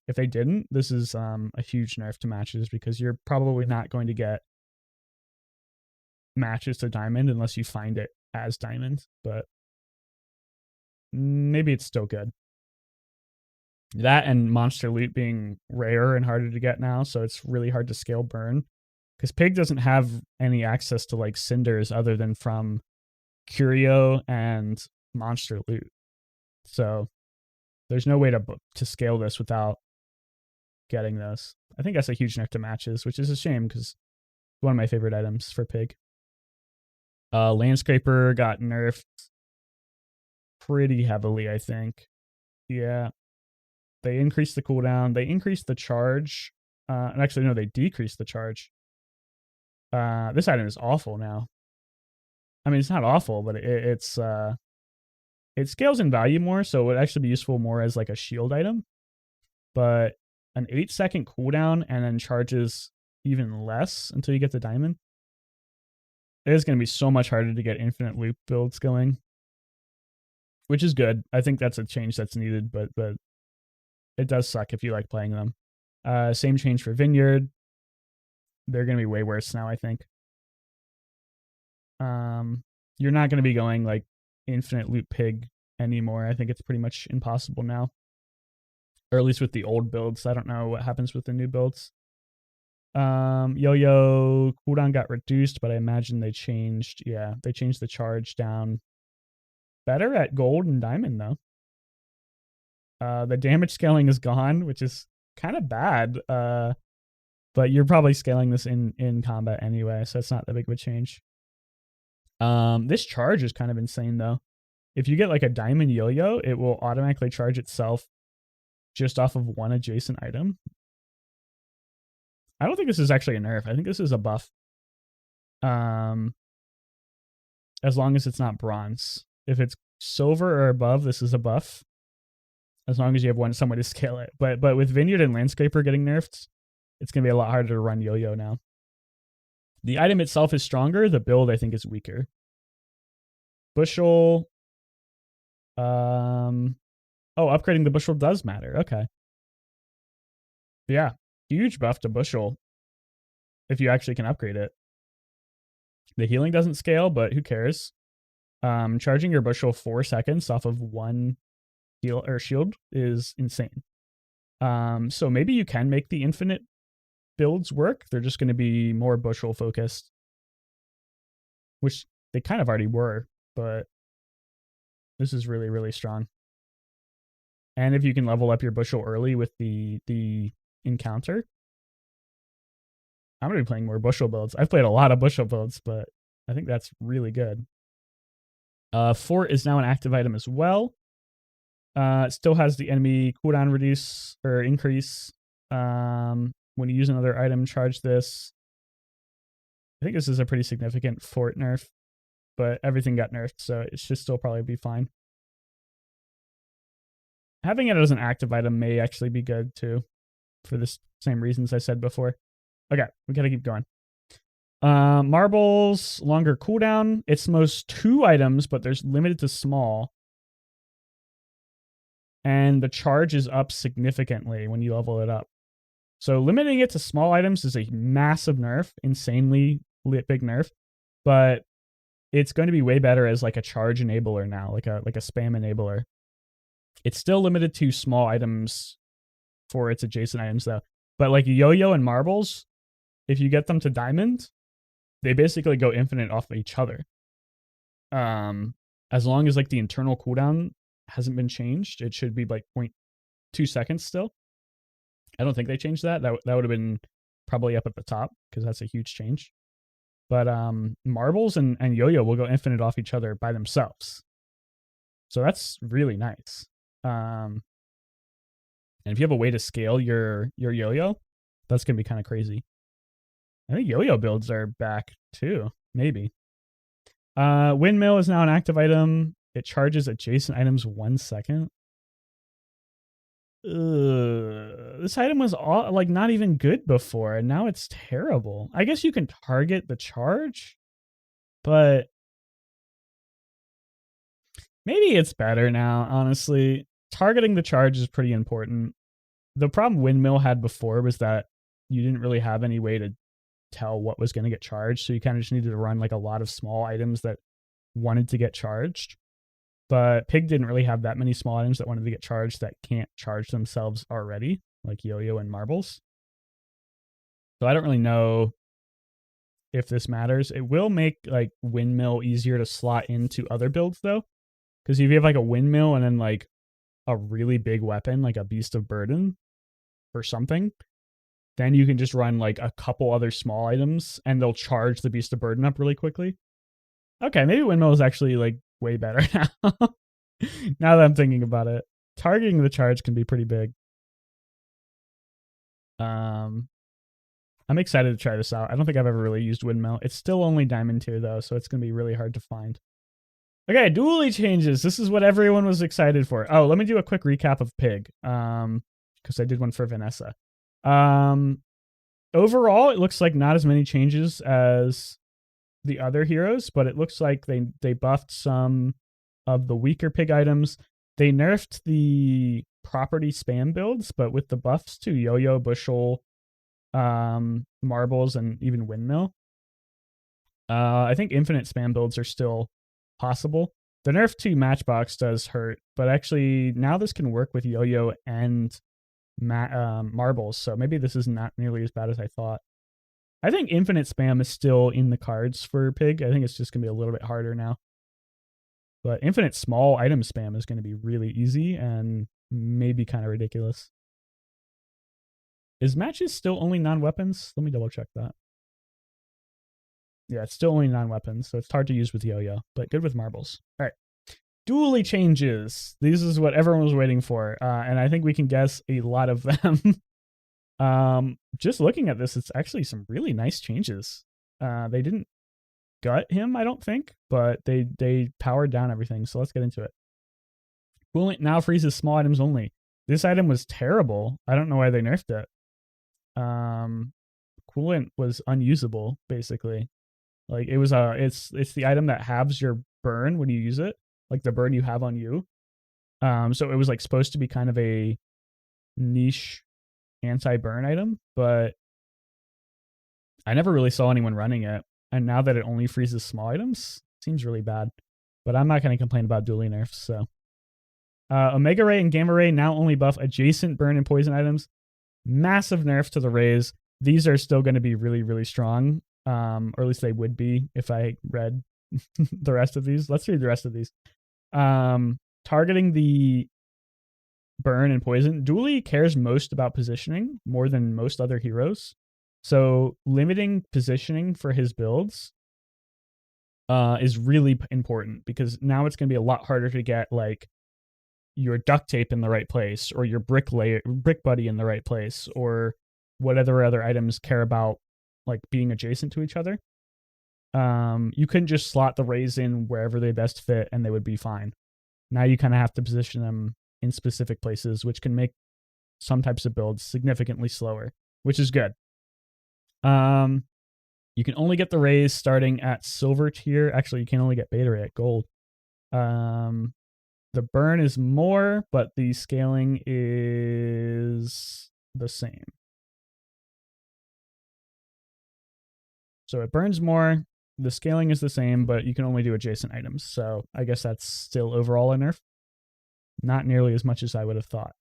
If they didn't, this is a huge nerf to matches because you're probably not going to get matches to Diamond unless you find it as Diamond, but maybe it's still good. That and monster loot being rare and harder to get now, so it's really hard to scale burn because Pig doesn't have any access to like cinders other than from Curio and monster loot. So there's no way to scale this without getting those. I think that's a huge nerf to matches, which is a shame because one of my favorite items for Pig. Landscraper got nerfed pretty heavily, I think. Yeah. They increased the cooldown. They increased the charge. And actually, no, they decreased the charge. This item is awful now. I mean, it's not awful, but it scales in value more, so it would actually be useful more as like a shield item. But an 8-second cooldown and then charges even less until you get the Diamond. It is going to be so much harder to get infinite loop builds going, which is good. I think that's a change that's needed, but it does suck if you like playing them. Same change for Vineyard. They're going to be way worse now, I think. You're not going to be going like infinite loop Pig anymore. I think it's pretty much impossible now. Or at least with the old builds. I don't know what happens with the new builds. Yo-Yo cooldown got reduced, but I imagine they changed. Yeah, they changed the charge down. Better at gold and diamond, though. The damage scaling is gone, which is kind of bad. But you're probably scaling this in combat anyway, so it's not that big of a change. This charge is kind of insane, though. if you get like a diamond yo-yo, it will automatically charge itself just off of one adjacent item. I don't think this is actually a nerf. I think this is a buff. As long as it's not bronze. If it's silver or above, this is a buff. As long as you have some way to scale it. But with Vineyard and Landscaper getting nerfed, it's going to be a lot harder to run yo-yo now. The item itself is stronger. The build, I think, is weaker. Bushel. Oh, upgrading the bushel does matter. Okay. Yeah. Huge buff to bushel if you actually can upgrade it. The healing doesn't scale, but who cares? Charging your bushel 4 seconds off of one heal or shield is insane. So maybe you can make the infinite builds work. They're just going to be more bushel focused, which they kind of already were, but this is really, really strong. And if you can level up your bushel early with the encounter, I'm going to be playing more bushel builds. I've played a lot of bushel builds, but I think that's really good. Fort is now an active item as well. It still has the enemy cooldown reduce or increase. When you use another item, charge this. I think this is a pretty significant fort nerf, but everything got nerfed, so it should still probably be fine. Having it as an active item may actually be good too, for the same reasons I said before. Okay, we gotta keep going. Marbles, longer cooldown. It's most 2 items, but there's limited to small. And the charge is up significantly when you level it up. So limiting it to small items is a massive nerf, insanely big nerf, but it's going to be way better as like a charge enabler now, like a spam enabler. It's still limited to small items for its adjacent items though. But like yo-yo and marbles, if you get them to diamond, they basically go infinite off of each other. As long as like the internal cooldown hasn't been changed, it should be like 0.2 seconds still. I don't think they changed that. That would have been probably up at the top because that's a huge change. But marbles and yo-yo will go infinite off each other by themselves. So that's really nice. And if you have a way to scale your yo-yo, that's going to be kind of crazy. I think yo-yo builds are back too, maybe. Windmill is now an active item. It charges adjacent items 1 second. This item was like not even good before, and now it's terrible. I guess you can target the charge, but maybe it's better now, honestly. Targeting the charge is pretty important. The problem Windmill had before was that you didn't really have any way to tell what was going to get charged, so you kind of just needed to run like a lot of small items that wanted to get charged. But Pig didn't really have that many small items that wanted to get charged that can't charge themselves already, like yo-yo and marbles. So I don't really know if this matters. It will make like Windmill easier to slot into other builds though, because if you have like a Windmill and then like a really big weapon like a Beast of Burden or something, then you can just run like a couple other small items and they'll charge the Beast of Burden up really quickly. Okay, maybe Windmill is actually like way better now. Now that I'm thinking about it, targeting the charge can be pretty big. I'm excited to try this out. I don't think I've ever really used Windmill. It's still only diamond tier though, so it's gonna be really hard to find. Okay, Dooley changes. This is what everyone was excited for. Oh, let me do a quick recap of Pig, because I did one for Vanessa. Overall, it looks like not as many changes as the other heroes, but it looks like they buffed some of the weaker Pig items. They nerfed the property spam builds, but with the buffs to yo-yo, bushel, marbles, and even windmill. I think infinite spam builds are still possible. The nerf to matchbox does hurt, but actually now this can work with yo-yo and marbles, so maybe this is not nearly as bad as I thought. I think infinite spam is still in the cards for Pig. I think it's just going to be a little bit harder now. But infinite small item spam is going to be really easy and maybe kind of ridiculous. Is matches still only non-weapons? Let me double check that. Yeah, it's still only non-weapons, so it's hard to use with yo-yo, but good with marbles. All right. Dooley changes. This is what everyone was waiting for, and I think we can guess a lot of them. Just looking at this, it's actually some really nice changes. They didn't gut him, I don't think, but they powered down everything. So let's get into it. Coolant now freezes small items only. This item was terrible. I don't know why they nerfed it. Coolant was unusable basically. Like it was it's the item that halves your burn when you use it, like the burn you have on you. So it was like supposed to be kind of a niche anti-burn item, but I never really saw anyone running it. And now that it only freezes small items, seems really bad. But I'm not going to complain about Dooley nerfs. So Omega Ray and Gamma Ray now only buff adjacent burn and poison items. Massive nerf to the rays. These are still going to be really, really strong. Or at least they would be if I read the rest of these. Let's read the rest of these. Targeting the burn and poison. Dooley cares most about positioning more than most other heroes. So limiting positioning for his builds is really important, because now it's going to be a lot harder to get like your duct tape in the right place, or your brick buddy in the right place, or whatever other items care about like being adjacent to each other. You couldn't just slot the rays in wherever they best fit and they would be fine. Now you kind of have to position them in specific places, which can make some types of builds significantly slower, which is good. You can only get the rays starting at silver tier. Actually, you can only get beta ray at gold. The burn is more, but the scaling is the same. So it burns more, the scaling is the same, but you can only do adjacent items. So I guess that's still overall a nerf. Not nearly as much as I would have thought.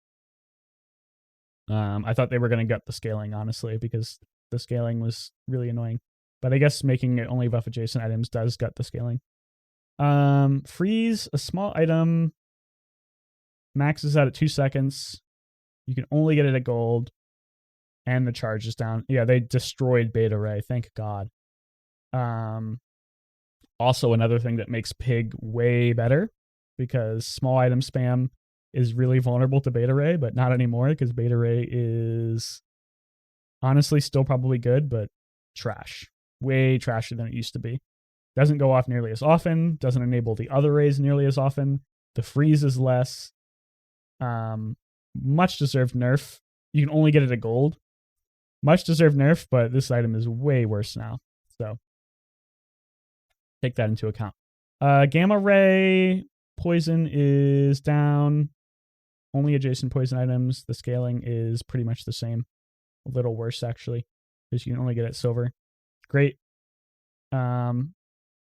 I thought they were going to gut the scaling, honestly, because the scaling was really annoying. But I guess making it only buff adjacent items does gut the scaling. Freeze a small item. Maxes out at 2 seconds. You can only get it at gold. And the charge is down. Yeah, they destroyed Beta Ray. Thank God. Also, another thing that makes Pig way better, because small item spam is really vulnerable to Beta Ray, but not anymore, because Beta Ray is honestly still probably good, but trash. Way trashier than it used to be. Doesn't go off nearly as often. Doesn't enable the other rays nearly as often. The freeze is less. Much deserved nerf. You can only get it at gold. Much deserved nerf, but this item is way worse now. So take that into account. Gamma ray poison is down. Only adjacent poison items. The scaling is pretty much the same. A little worse, actually, because you can only get it silver. Great.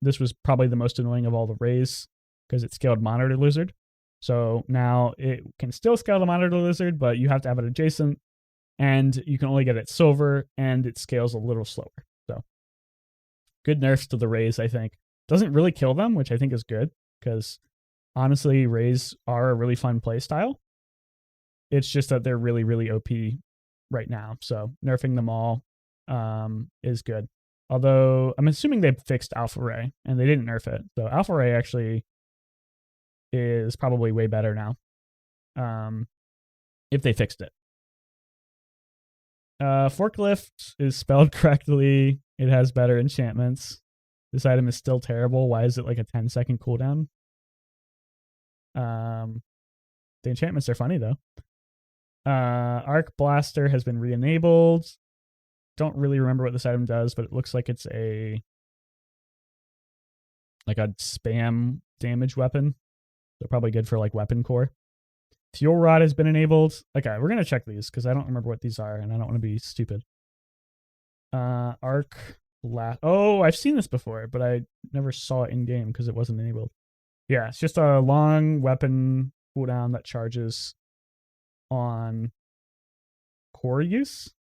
This was probably the most annoying of all the rays, because it scaled Monitor Lizard. So now it can still scale the Monitor Lizard, but you have to have it adjacent, and you can only get it silver, and it scales a little slower. So good nerfs to the rays, I think. Doesn't really kill them, which I think is good, because honestly, rays are a really fun play style. It's just that they're really, really OP right now. So nerfing them all is good. Although I'm assuming they fixed Alpha Ray, and they didn't nerf it. So Alpha Ray actually is probably way better now, if they fixed it. Forklift is spelled correctly. It has better enchantments. This item is still terrible. Why is it like a 10-second cooldown? The enchantments are funny, though. Arc Blaster has been re-enabled. Don't really remember what this item does, but it looks like it's a spam damage weapon. So probably good for like weapon core. Fuel Rod has been enabled. Okay, we're going to check these because I don't remember what these are and I don't want to be stupid. Arc Blast. Oh, I've seen this before, but I never saw it in game because it wasn't enabled. Yeah, it's just a long weapon cooldown that charges on core use.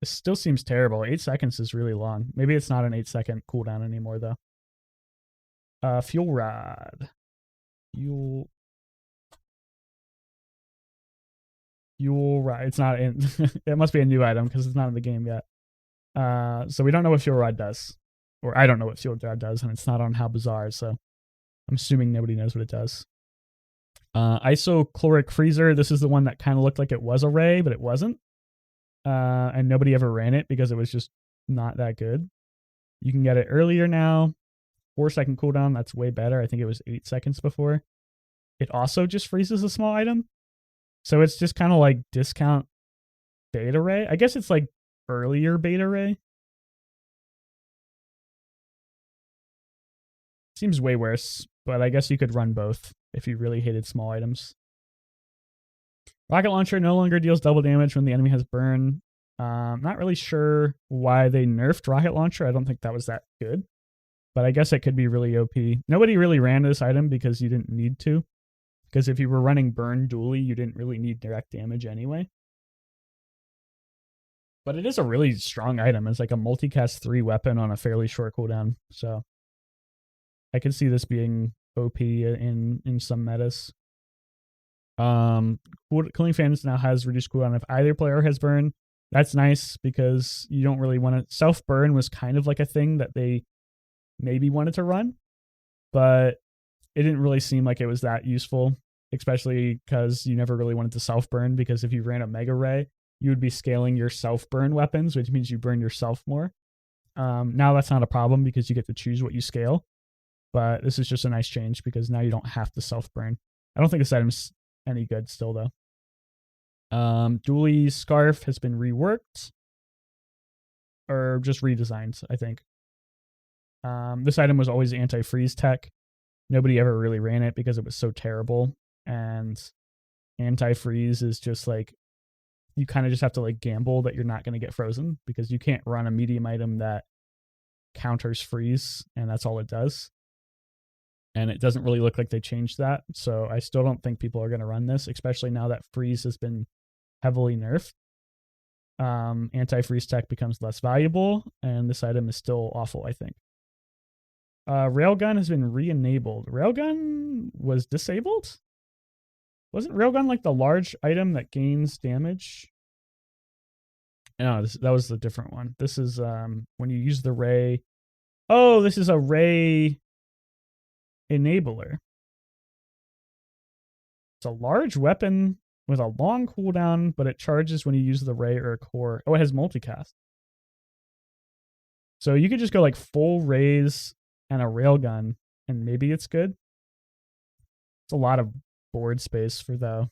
It still seems terrible. 8 seconds is really long. Maybe it's not an 8-second cooldown anymore, though. Fuel Rod. Fuel Rod. It's not in. It must be a new item because it's not in the game yet. So we don't know what Fuel Rod does. Or I don't know what Fuel Rod does, and it's not on How Bazaar, so I'm assuming nobody knows what it does. Isochloric freezer. This is the one that kind of looked like it was a ray, but it wasn't. And nobody ever ran it because it was just not that good. You can get it earlier now. 4-second cooldown. That's way better. I think it was 8 seconds before. It also just freezes a small item. So it's just kind of like discount beta ray. I guess it's like earlier beta ray. Seems way worse, but I guess you could run both if you really hated small items. Rocket launcher no longer deals double damage when the enemy has burn. Not really sure why they nerfed rocket launcher. I don't think that was that good, but I guess it could be really OP. Nobody really ran this item because you didn't need to. Because if you were running burn Dooley, you didn't really need direct damage anyway. But it is a really strong item. It's like a multicast 3 weapon on a fairly short cooldown. So I could see this being OP in some metas. Cooling fans now has reduced cooldown if either player has burn. That's nice because you don't really want to. Self burn was kind of like a thing that they maybe wanted to run, but it didn't really seem like it was that useful, especially because you never really wanted to self burn, because if you ran a mega ray, you would be scaling your self burn weapons, which means you burn yourself more. Now that's not a problem because you get to choose what you scale, but this is just a nice change because now you don't have to self burn. I don't think this item's any good still though. Dooley's scarf has been reworked or just redesigned, I think. This item was always anti-freeze tech. Nobody ever really ran it because it was so terrible. And anti-freeze is just like, you kind of just have to like gamble that you're not going to get frozen because you can't run a medium item that counters freeze, and that's all it does. And it doesn't really look like they changed that. So I still don't think people are going to run this, especially now that freeze has been heavily nerfed. Anti-freeze tech becomes less valuable, and this item is still awful, I think. Railgun has been re-enabled. Railgun was disabled? Wasn't Railgun like the large item that gains damage? No, that was the different one. This is when you use the ray. Oh, this is a ray enabler. It's a large weapon with a long cooldown, but it charges when you use the ray or a core. Oh, it has multicast. So you could just go like full rays and a railgun, and maybe it's good. It's a lot of board space for though.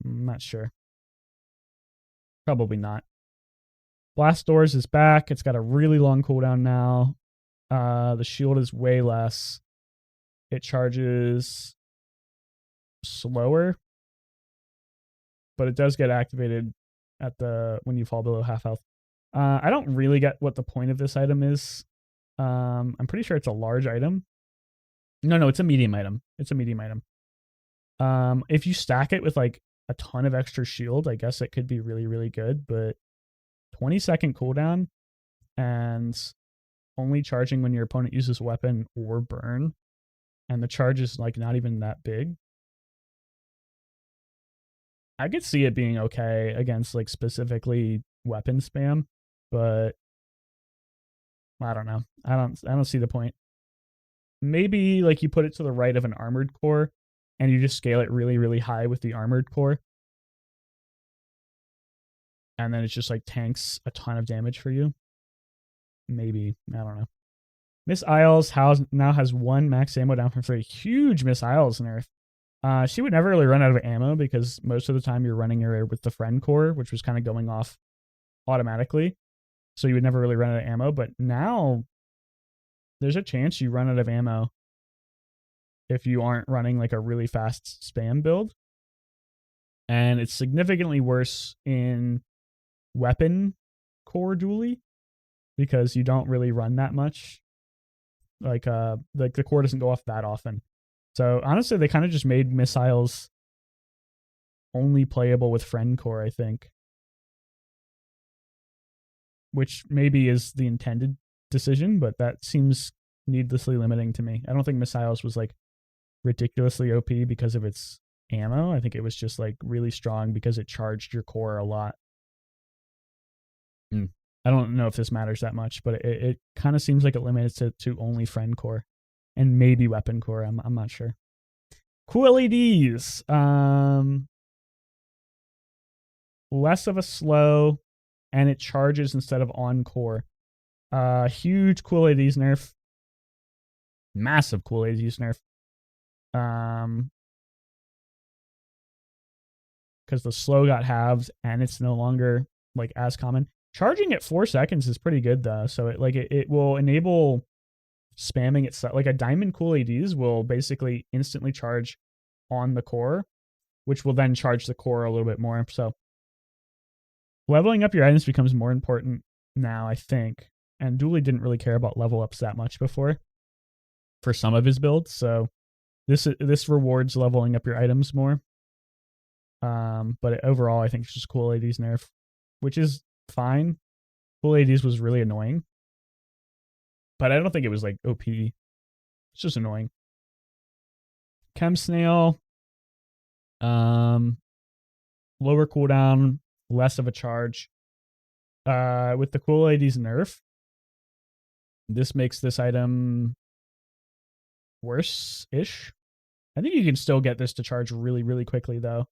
I'm not sure. Probably not. Blast Doors is back. It's got a really long cooldown now. The shield is way less. It charges slower, but it does get activated at when you fall below half health. I don't really get what the point of this item is. I'm pretty sure it's a large item. No, it's a medium item. It's a medium item. If you stack it with like a ton of extra shield, I guess it could be really, really good, but 20-second cooldown and only charging when your opponent uses weapon or burn, and the charge is like not even that big. I could see it being okay against like specifically weapon spam, but I don't know. I don't see the point. Maybe like you put it to the right of an armored core and you just scale it really, really high with the armored core. And then it just like tanks a ton of damage for you. Maybe. I don't know. Miss Isles now has 1 max ammo down from 3. Huge Miss Isles nerf. She would never really run out of ammo because most of the time you're running her with the friend core, which was kind of going off automatically. So you would never really run out of ammo. But now there's a chance you run out of ammo if you aren't running like a really fast spam build. And it's significantly worse in weapon core Dooley because you don't really run that much. Like the core doesn't go off that often. So honestly, they kind of just made missiles only playable with friend core, I think. Which maybe is the intended decision, but that seems needlessly limiting to me. I don't think missiles was like ridiculously OP because of its ammo. I think it was just like really strong because it charged your core a lot. I don't know if this matters that much, but it kind of seems like it limits it to only friend core. and maybe weapon core. I'm not sure. Cool LEDs. Less of a slow, and it charges instead of on core. Huge cool LEDs nerf. Massive cool LEDs nerf. Because the slow got halved and it's no longer like as common. Charging at 4 seconds is pretty good though. So it will enable spamming itself. Like a diamond cool LEDs will basically instantly charge on the core, which will then charge the core a little bit more. So leveling up your items becomes more important now, I think. And Dooley didn't really care about level ups that much before for some of his builds. So this rewards leveling up your items more. But overall, I think it's just cool LEDs nerf, which is fine. Cool LEDs was really annoying, but I don't think it was like OP. It's just annoying. Chem snail, lower cooldown, less of a charge. With the cool LEDs nerf, this makes this item worse-ish. I think you can still get this to charge really, really quickly though,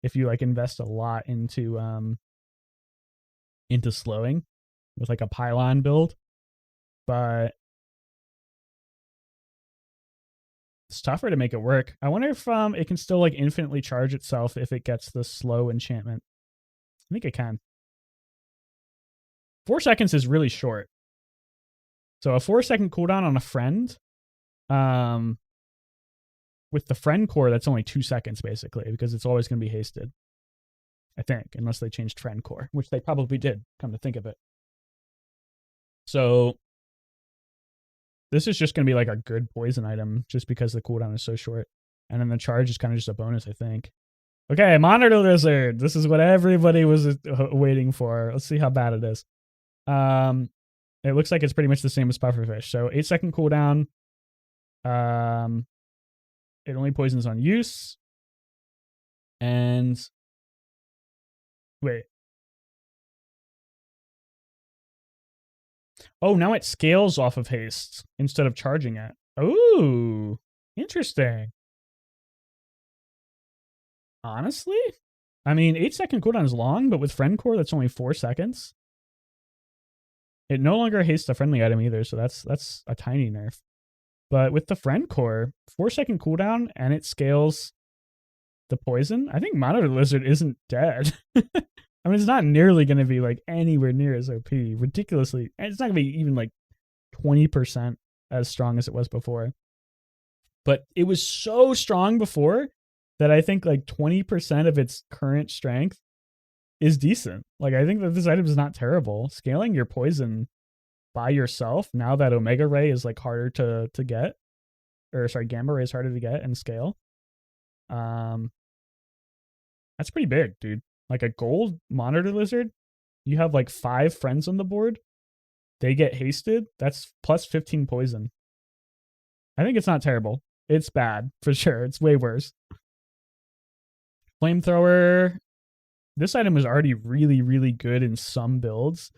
if you like invest a lot into slowing with like a pylon build. But it's tougher to make it work. I wonder if it can still like infinitely charge itself if it gets the slow enchantment. I think it can. 4 seconds is really short. So a 4-second cooldown on a friend, with the friend core, that's only 2 seconds basically, because it's always going to be hasted. I think, unless they changed friend core, which they probably did, come to think of it. So this is just going to be like a good poison item just because the cooldown is so short. And then the charge is kind of just a bonus, I think. Okay, Monitor Lizard. This is what everybody was waiting for. Let's see how bad it is. It looks like it's pretty much the same as Pufferfish. So 8-second cooldown. It only poisons on use. And wait. Oh, now it scales off of haste instead of charging it. Ooh, interesting. Honestly, I mean, 8-second cooldown is long, but with friend core, that's only 4 seconds. It no longer hastes a friendly item either, so that's a tiny nerf. But with the friend core, 4-second cooldown, and it scales the poison. I think Monitor Lizard isn't dead. I mean, it's not nearly going to be like anywhere near as OP. Ridiculously, and it's not going to be even like 20% as strong as it was before. But it was so strong before that I think like 20% of its current strength is decent. Like, I think that this item is not terrible. Scaling your poison by yourself, now that Omega Ray is like harder to get, or sorry, Gamma Ray is harder to get and scale. That's pretty big, dude. Like a gold Monitor Lizard, you have like 5 friends on the board. They get hasted. That's plus 15 poison. I think it's not terrible. It's bad for sure. It's way worse. Flamethrower. This item was already really, really good in some builds.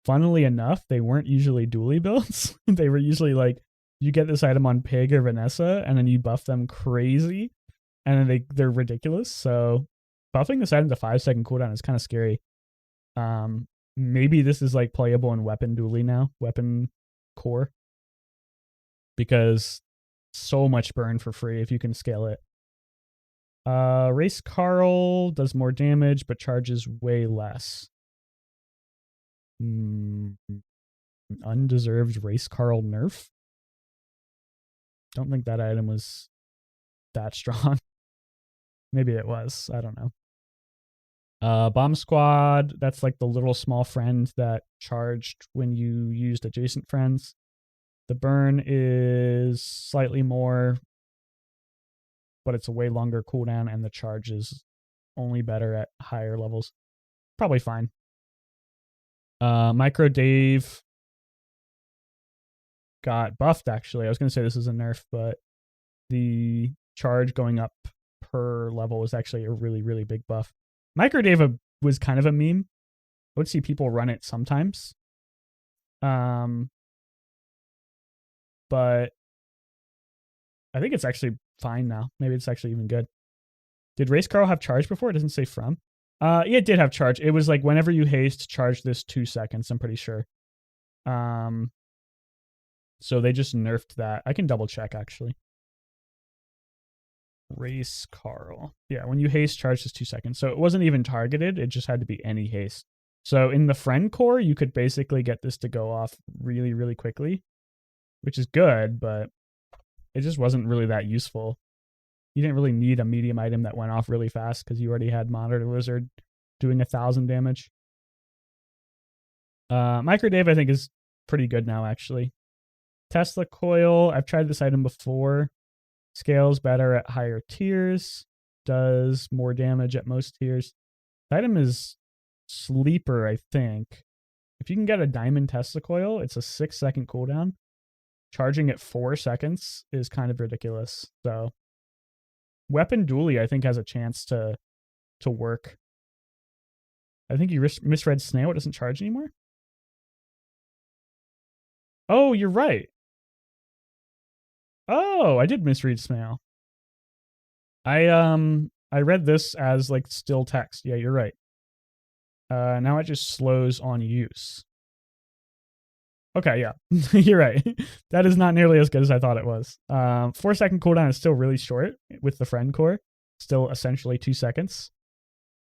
Funnily enough, they weren't usually Dooley builds. They were usually like, you get this item on Pig or Vanessa, and then you buff them crazy, and then they're ridiculous. So buffing this item to 5-second cooldown is kind of scary. Maybe this is like playable in Weapon Dooley now, Weapon Core, because so much burn for free if you can scale it. Race Carl does more damage but charges way less. Undeserved Race Carl nerf. Don't think that item was that strong. Maybe it was. I don't know. Bomb Squad, that's like the little small friend that charged when you used adjacent friends. The burn is slightly more, but it's a way longer cooldown, and the charge is only better at higher levels. Probably fine. Micro Dave got buffed, actually. I was going to say this is a nerf, but the charge going up per level was actually a really, really big buff. Micro Dave was kind of a meme. I would see people run it sometimes. But I think it's actually fine now. Maybe it's actually even good. Did Race Carl have charge before? It doesn't say from. Yeah, it did have charge. It was like whenever you haste, charge this 2 seconds, I'm pretty sure. So they just nerfed that. I can double check actually. Race Carl. Yeah, when you haste, charge this 2 seconds. So it wasn't even targeted. It just had to be any haste. So in the friend core, you could basically get this to go off really, really quickly, which is good, but it just wasn't really that useful. You didn't really need a medium item that went off really fast because you already had Monitor Lizard doing 1,000 damage. Micro Dave, I think, is pretty good now, actually. Tesla Coil, I've tried this item before. Scales better at higher tiers. Does more damage at most tiers. The item is sleeper, I think. If you can get a Diamond Tesla Coil, it's a 6-second cooldown. Charging at 4 seconds is kind of ridiculous. So, Weapon Dooley, I think, has a chance to work. I think you misread Snail. It doesn't charge anymore. Oh, you're right. Oh, I did misread Snail. I read this as like still text. Yeah, you're right. Now it just slows on use. Okay, yeah, you're right. That is not nearly as good as I thought it was. 4-second cooldown is still really short with the friend core. Still essentially 2 seconds.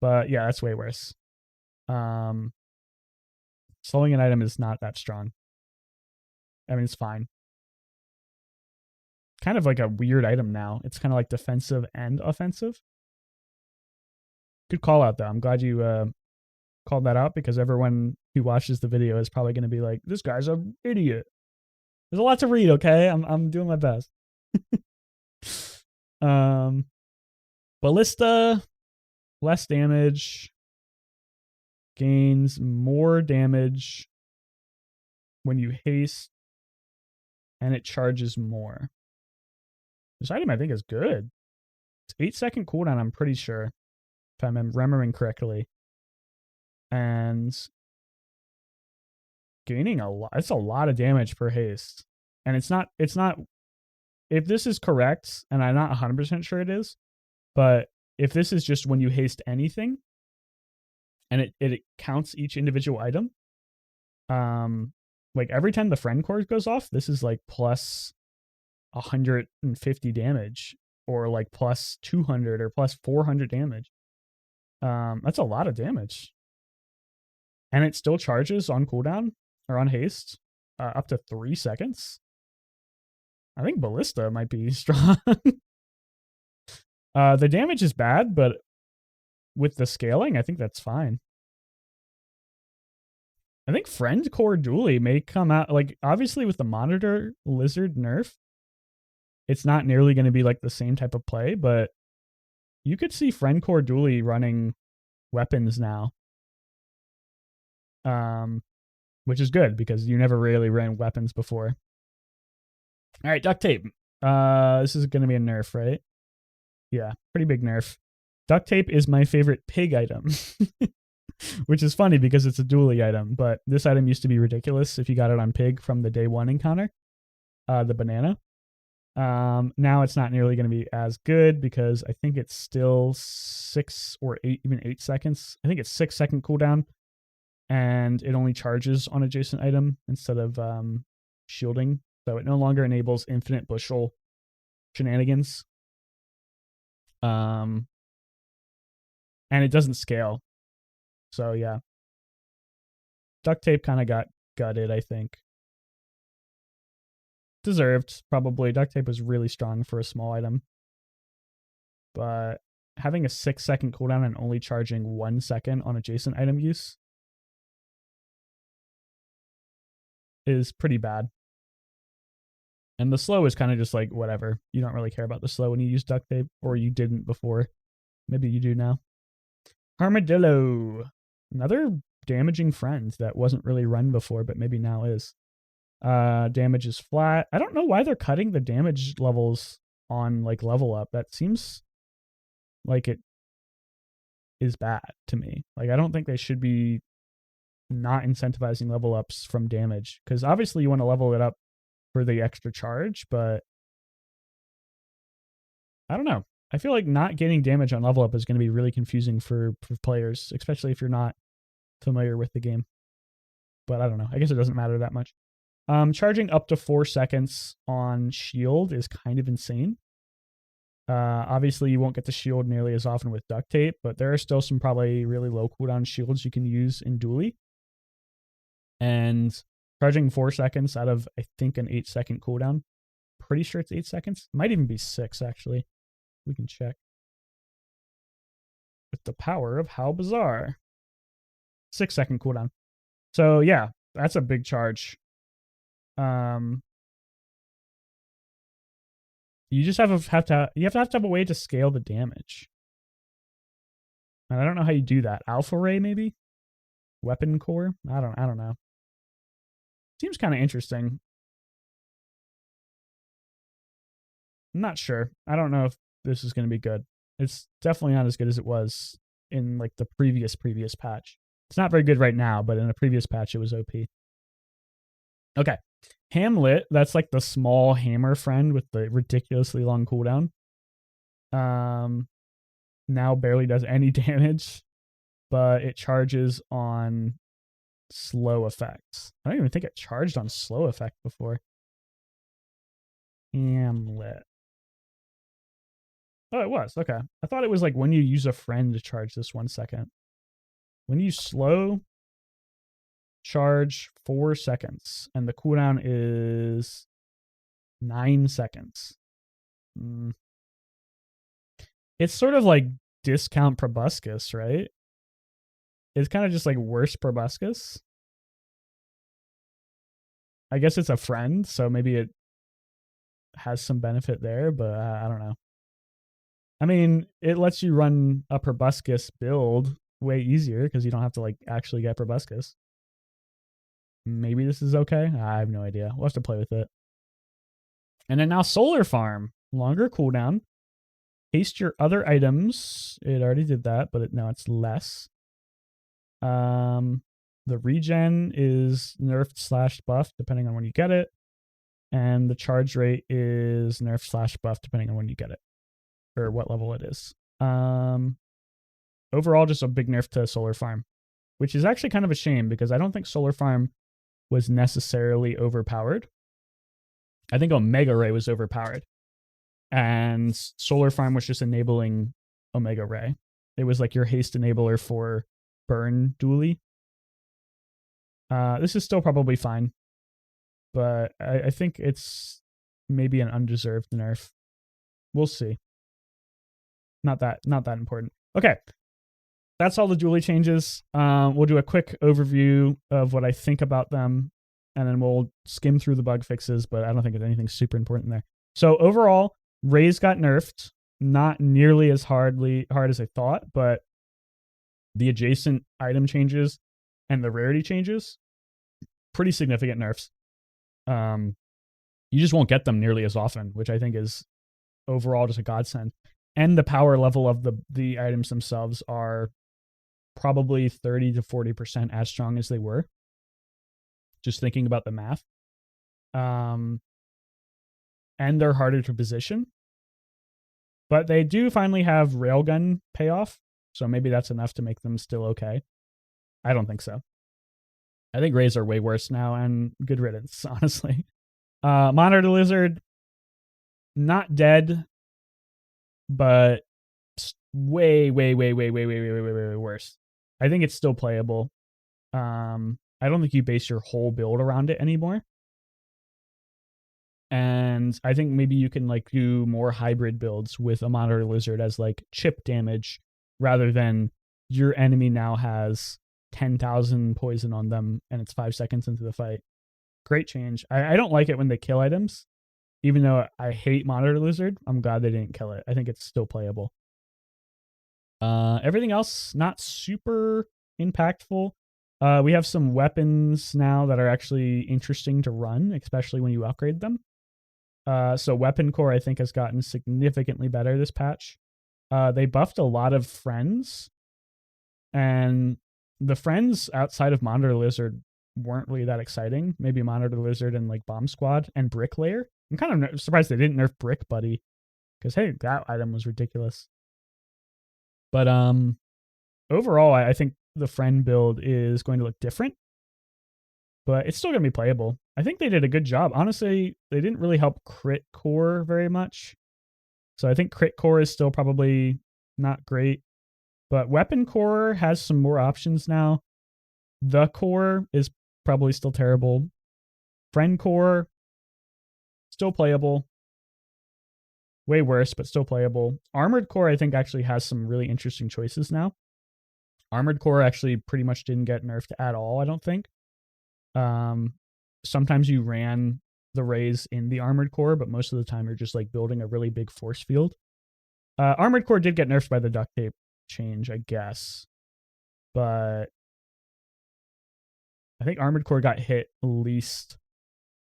But yeah, that's way worse. Slowing an item is not that strong. I mean, it's fine. Kind of like a weird item now. It's kind of like defensive and offensive. Good call out though. I'm glad you called that out because everyone who watches the video is probably going to be like, "This guy's an idiot." There's a lot to read. Okay, I'm doing my best. Ballista, less damage, gains more damage when you haste, and it charges more. This item I think is good. It's 8-second cooldown, I'm pretty sure, if I'm remembering correctly. And gaining a lot. It's a lot of damage per haste. And it's not, if this is correct, and I'm not 100% sure it is, but if this is just when you haste anything, and it counts each individual item, like every time the friend core goes off, this is like plus 150 damage, or like plus 200 or plus 400 damage. That's a lot of damage. And it still charges on cooldown or on haste up to 3 seconds. I think Ballista might be strong. The damage is bad, but with the scaling, I think that's fine. I think Friend Core Dooley may come out, like, obviously with the Monitor Lizard nerf, it's not nearly going to be like the same type of play, but you could see Friend Core Dooley running weapons now. Which is good because you never really ran weapons before. All right, duct tape. This is going to be a nerf, right? Yeah, pretty big nerf. Duct tape is my favorite pig item, which is funny because it's a Dooley item, but this item used to be ridiculous if you got it on pig from the day 1 encounter, the banana. Now it's not nearly going to be as good because I think it's still 6 or 8, even 8 seconds. I think it's 6-second cooldown, and it only charges on adjacent item instead of shielding. So it no longer enables infinite bushel shenanigans. And it doesn't scale. So yeah. Duct tape kind of got gutted, I think. Deserved, probably. Duct tape was really strong for a small item. But having a 6-second cooldown and only charging 1 second on adjacent item use is pretty bad. And the slow is kind of just like whatever. You don't really care about the slow when you use duct tape, or you didn't before. Maybe you do now. Armadillo. Another damaging friend that wasn't really run before, but maybe now is. Damage is flat. I don't know why they're cutting the damage levels on like level up. That seems like it is bad to me. Like I don't think they should be not incentivizing level ups from damage, because obviously you want to level it up for the extra charge, but I don't know. I feel like not getting damage on level up is going to be really confusing for players, especially if you're not familiar with the game. But I don't know. I guess it doesn't matter that much. Charging up to 4 seconds on shield is kind of insane. Obviously, you won't get the shield nearly as often with duct tape, but there are still some probably really low cooldown shields you can use in Dooley. And charging 4 seconds out of, I think, an 8-second cooldown. Pretty sure it's 8 seconds. Might even be 6, actually. We can check. With the power of how Bazaar. 6-second cooldown. So, yeah, that's a big charge. You just have to have a way to scale the damage. And I don't know how you do that. Alpha Ray, maybe? Weapon core? I don't know. Seems kind of interesting. I'm not sure. I don't know if this is going to be good. It's definitely not as good as it was in like the previous patch. It's not very good right now, but in a previous patch it was OP. Okay. Hamlet, that's like the small hammer friend with the ridiculously long cooldown. Now barely does any damage, but it charges on slow effects. I don't even think it charged on slow effect before. Hamlet. Oh, it was. Okay. I thought it was like when you use a friend to charge this 1 second. When you slow, charge 4 seconds. And the cooldown is 9 seconds. It's sort of like discount proboscis, right? It's kind of just like worse proboscis. I guess it's a friend, so maybe it has some benefit there, but I don't know. I mean, it lets you run a proboscis build way easier because you don't have to like actually get proboscis. Maybe this is okay. I have no idea. We'll have to play with it. And then now Solar Farm. Longer cooldown. Haste your other items. It already did that, but now it's less. The regen is nerfed / buffed depending on when you get it. And the charge rate is nerfed / buffed depending on when you get it. Or what level it is. Overall, just a big nerf to Solar Farm, which is actually kind of a shame because I don't think Solar Farm was necessarily overpowered. I think Omega Ray was overpowered. And Solar Farm was just enabling Omega Ray. It was like your haste enabler for burn Dooley. This is still probably fine. But I think it's maybe an undeserved nerf. We'll see. Not that important. Okay. That's all the Dooley changes. We'll do a quick overview of what I think about them, and then we'll skim through the bug fixes, but I don't think there's anything super important there. So overall, Rays got nerfed. Not nearly as hard as I thought, but the adjacent item changes and the rarity changes, pretty significant nerfs. You just won't get them nearly as often, which I think is overall just a godsend. And the power level of the items themselves are probably 30 to 40% as strong as they were. Just thinking about the math. And they're harder to position. But they do finally have railgun payoff, so maybe that's enough to make them still okay. I don't think so. I think Rays are way worse now, and good riddance, honestly. Monitor Lizard, not dead, but way worse. I think it's still playable. I don't think you base your whole build around it anymore. And I think maybe you can like do more hybrid builds with a Monitor Lizard as like chip damage rather than your enemy now has 10,000 poison on them and it's 5 seconds into the fight. Great change. I don't like it when they kill items. Even though I hate Monitor Lizard, I'm glad they didn't kill it. I think it's still playable. Everything else, not super impactful. We have some weapons now that are actually interesting to run, especially when you upgrade them. So Weapon Core, I think, has gotten significantly better this patch. They buffed a lot of friends. And the friends outside of Monitor Lizard weren't really that exciting. Maybe Monitor Lizard and like Bomb Squad and Bricklayer. I'm kind of surprised they didn't nerf Brick Buddy Because hey, that item was ridiculous. But overall, I think the friend build is going to look different, but it's still going to be playable. I think they did a good job. Honestly, they didn't really help crit core very much. So I think crit core is still probably not great, but weapon core has some more options now. The core is probably still terrible. Friend core, still playable. Way worse, but still playable. Armored core, I think, actually has some really interesting choices now. Armored core actually pretty much didn't get nerfed at all, I don't think. Sometimes you ran the raise in the armored core, but most of the time you're just like building a really big force field. Armored core did get nerfed by the duct tape change, I guess. But I think armored core got hit least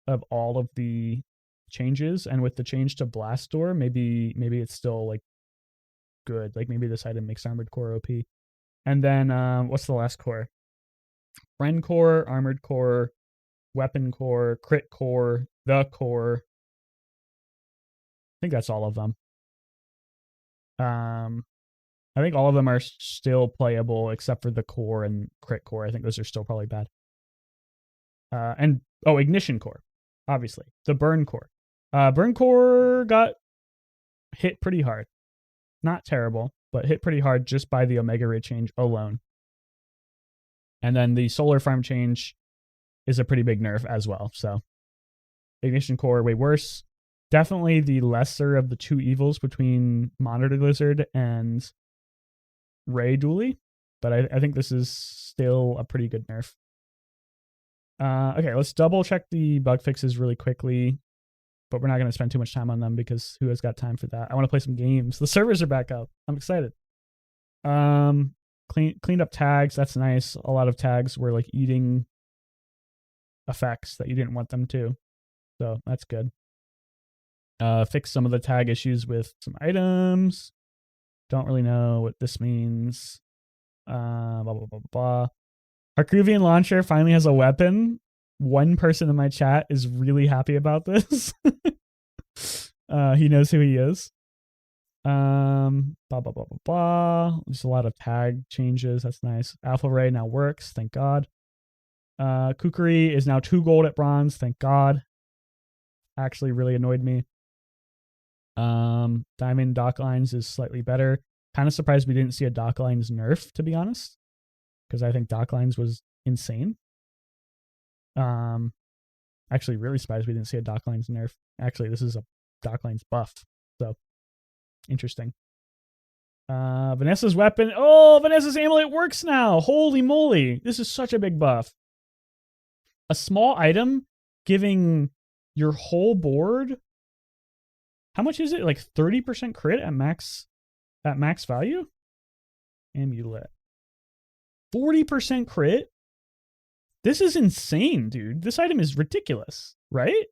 of all of the changes, and with the change to blast door, maybe it's still like good. Like maybe this item makes armored core OP. And then what's the last core? Friend core, armored core, weapon core, crit core, the core. I think that's all of them. I think all of them are still playable except for the core and crit core. I think those are still probably bad. And ignition core, obviously. The burn core. Burn core got hit pretty hard. Not terrible, but hit pretty hard just by the Omega Ray change alone. And then the solar farm change is a pretty big nerf as well. So ignition core way worse. Definitely the lesser of the two evils between Monitor Lizard and Ray Dooley, but I think this is still a pretty good nerf. Okay, let's double check the bug fixes really quickly, but we're not going to spend too much time on them because who has got time for that? I want to play some games. The servers are back up. I'm excited. Cleaned up tags. That's nice. A lot of tags were like eating effects that you didn't want them to, so that's good. Fix some of the tag issues with some items. Don't really know what this means. Blah, blah, blah, blah. Harkuvian launcher finally has a weapon. One person in my chat is really happy about this. He knows who he is. Blah, blah, blah, blah, blah. There's a lot of tag changes. That's nice. Alpha Ray now works. Thank God. Kukuri is now 2 gold at bronze. Thank God. Actually really annoyed me. Diamond dock lines is slightly better. Kind of surprised we didn't see a dock lines nerf, to be honest, because I think dock lines was insane. Actually really surprised we didn't see a dock lines nerf. Actually, this is a dock lines buff, so interesting. Vanessa's weapon. Oh, Vanessa's amulet works now. Holy moly. This is such a big buff. A small item giving your whole board. How much is it? Like 30% crit at max value? Amulet. 40% crit? This is insane, dude. This item is ridiculous, right?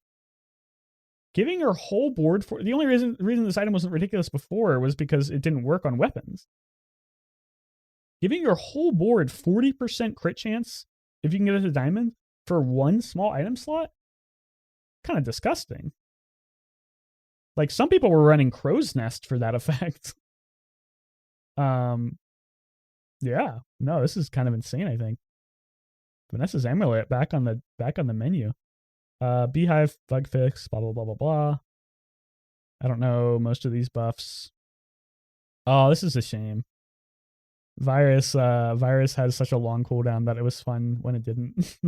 Giving your whole board for the only reason this item wasn't ridiculous before was because it didn't work on weapons. Giving your whole board 40% crit chance if you can get it to diamond for one small item slot? Kind of disgusting. Like some people were running Crow's Nest for that effect. Yeah. No, this is kind of insane, I think. Vanessa's amulet back on the menu. Beehive bug fix, blah blah blah blah blah. I don't know most of these buffs. Oh, this is a shame. Virus has such a long cooldown that it was fun when it didn't.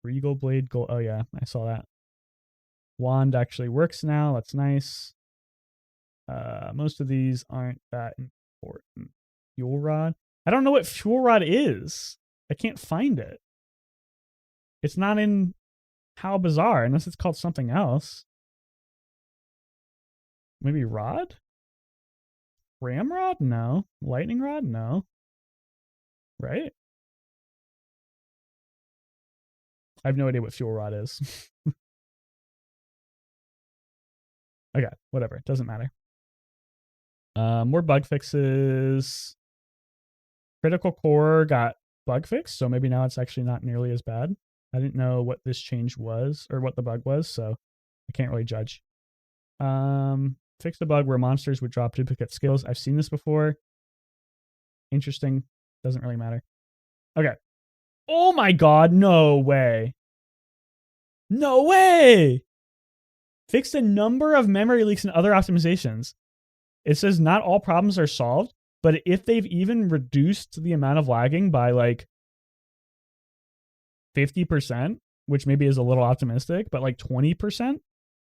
Regal Blade Gold. Oh yeah, I saw that. Wand actually works now. That's nice. Most of these aren't that important. Fuel Rod. I don't know what Fuel Rod is. I can't find it. It's not in How Bazaar unless it's called something else. Maybe Rod? Ramrod? No. Lightning Rod? No. Right? I have no idea what Fuel Rod is. Okay, whatever. It doesn't matter. More bug fixes. Critical Core got bug fixed, so maybe now it's actually not nearly as bad. I didn't know what this change was or what the bug was, so I can't really judge. Fix the bug where monsters would drop duplicate skills. I've seen this before. Interesting. Doesn't really matter. Okay. Oh my god, no way. No way! Fix a number of memory leaks and other optimizations. It says not all problems are solved, but if they've even reduced the amount of lagging by like 50%, which maybe is a little optimistic, but like 20%,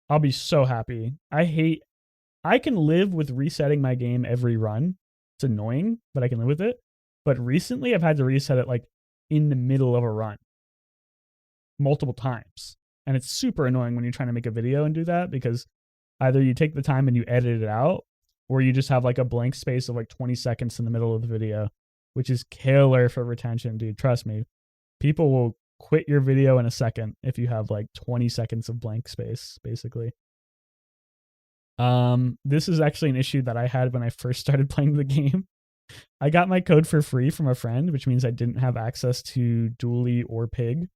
I'll be so happy. I can live with resetting my game every run. It's annoying, but I can live with it. But recently I've had to reset it like in the middle of a run multiple times. And it's super annoying when you're trying to make a video and do that, because either you take the time and you edit it out, or you just have like a blank space of like 20 seconds in the middle of the video, which is killer for retention, dude. Trust me. People will quit your video in a second if you have like 20 seconds of blank space, basically. This is actually an issue that I had when I first started playing the game. I got my code for free from a friend, which means I didn't have access to Dooley or Pig.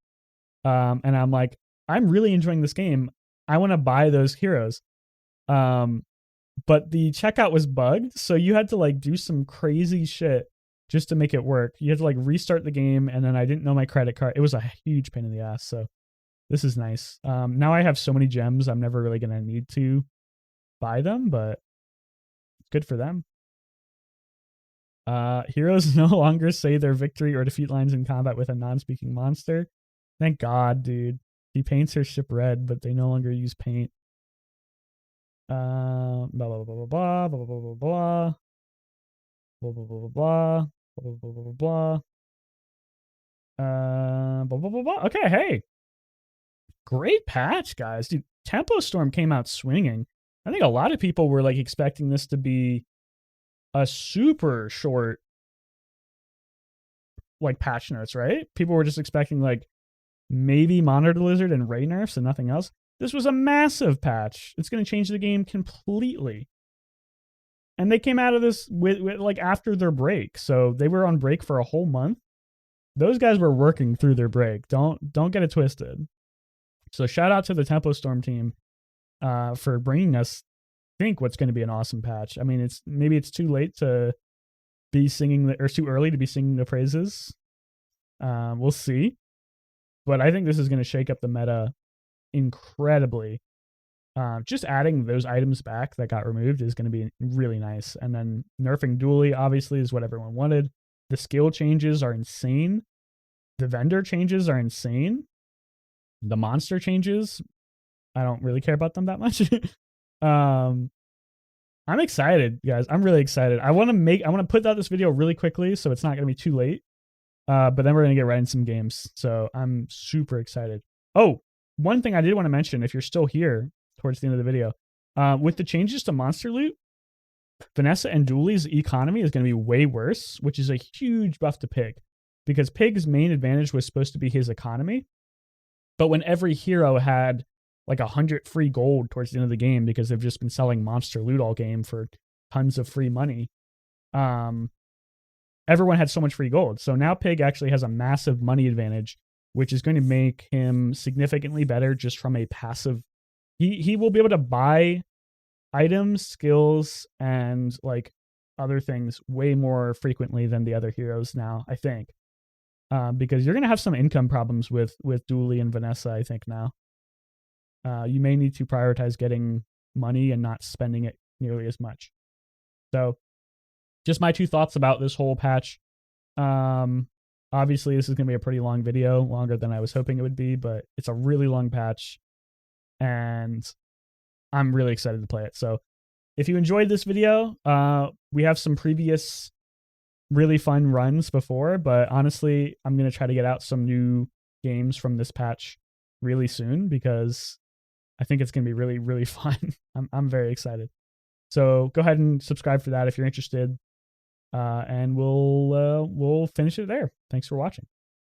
And I'm like, I'm really enjoying this game. I want to buy those heroes. But the checkout was bugged, so you had to like do some crazy shit just to make it work. You had to like restart the game, and then I didn't know my credit card. It was a huge pain in the ass. So this is nice. Now I have so many gems, I'm never really gonna need to buy them, but good for them. Heroes no longer say their victory or defeat lines in combat with a non-speaking monster. Thank God, dude. He paints her ship red, but they no longer use paint. Blah blah blah blah blah blah blah blah blah blah blah blah blah blah blah blah blah blah blah. Okay, hey, great patch, guys, dude. Tempo Storm came out swinging. I think a lot of people were like expecting this to be a super short like patch notes, right? People were just expecting like maybe Monitor Lizard and Ray nerfs and nothing else. This was a massive patch. It's going to change the game completely. And they came out of this with like after their break. So they were on break for a whole month. Those guys were working through their break. Don't get it twisted. So shout out to the Tempo Storm team for bringing us, I think, what's going to be an awesome patch. I mean, maybe it's too late to be singing or too early to be singing the praises. We'll see. But I think this is going to shake up the meta incredibly. Just adding those items back that got removed is going to be really nice. And then nerfing Dooley obviously is what everyone wanted. The skill changes are insane. The vendor changes are insane. The monster changes, I don't really care about them that much. I'm excited, guys. I'm really excited. I want to put out this video really quickly so it's not going to be too late. But then we're going to get right in some games. So I'm super excited. Oh, one thing I did want to mention, if you're still here towards the end of the video, with the changes to monster loot, Vanessa and Dooley's economy is going to be way worse, which is a huge buff to Pig, because Pig's main advantage was supposed to be his economy. But when every hero had like 100 free gold towards the end of the game, because they've just been selling monster loot all game for tons of free money, everyone had so much free gold. So now Pig actually has a massive money advantage, which is going to make him significantly better just from a passive. He will be able to buy items, skills, and like other things way more frequently than the other heroes now, I think. Because you're going to have some income problems with Dooley and Vanessa, I think, now. You may need to prioritize getting money and not spending it nearly as much. So just my 2 thoughts about this whole patch. Obviously, this is going to be a pretty long video, longer than I was hoping it would be, but it's a really long patch, and I'm really excited to play it. So if you enjoyed this video, we have some previous really fun runs before, but honestly, I'm going to try to get out some new games from this patch really soon, because I think it's going to be really, really fun. I'm very excited. So go ahead and subscribe for that if you're interested. And we'll finish it there. Thanks for watching.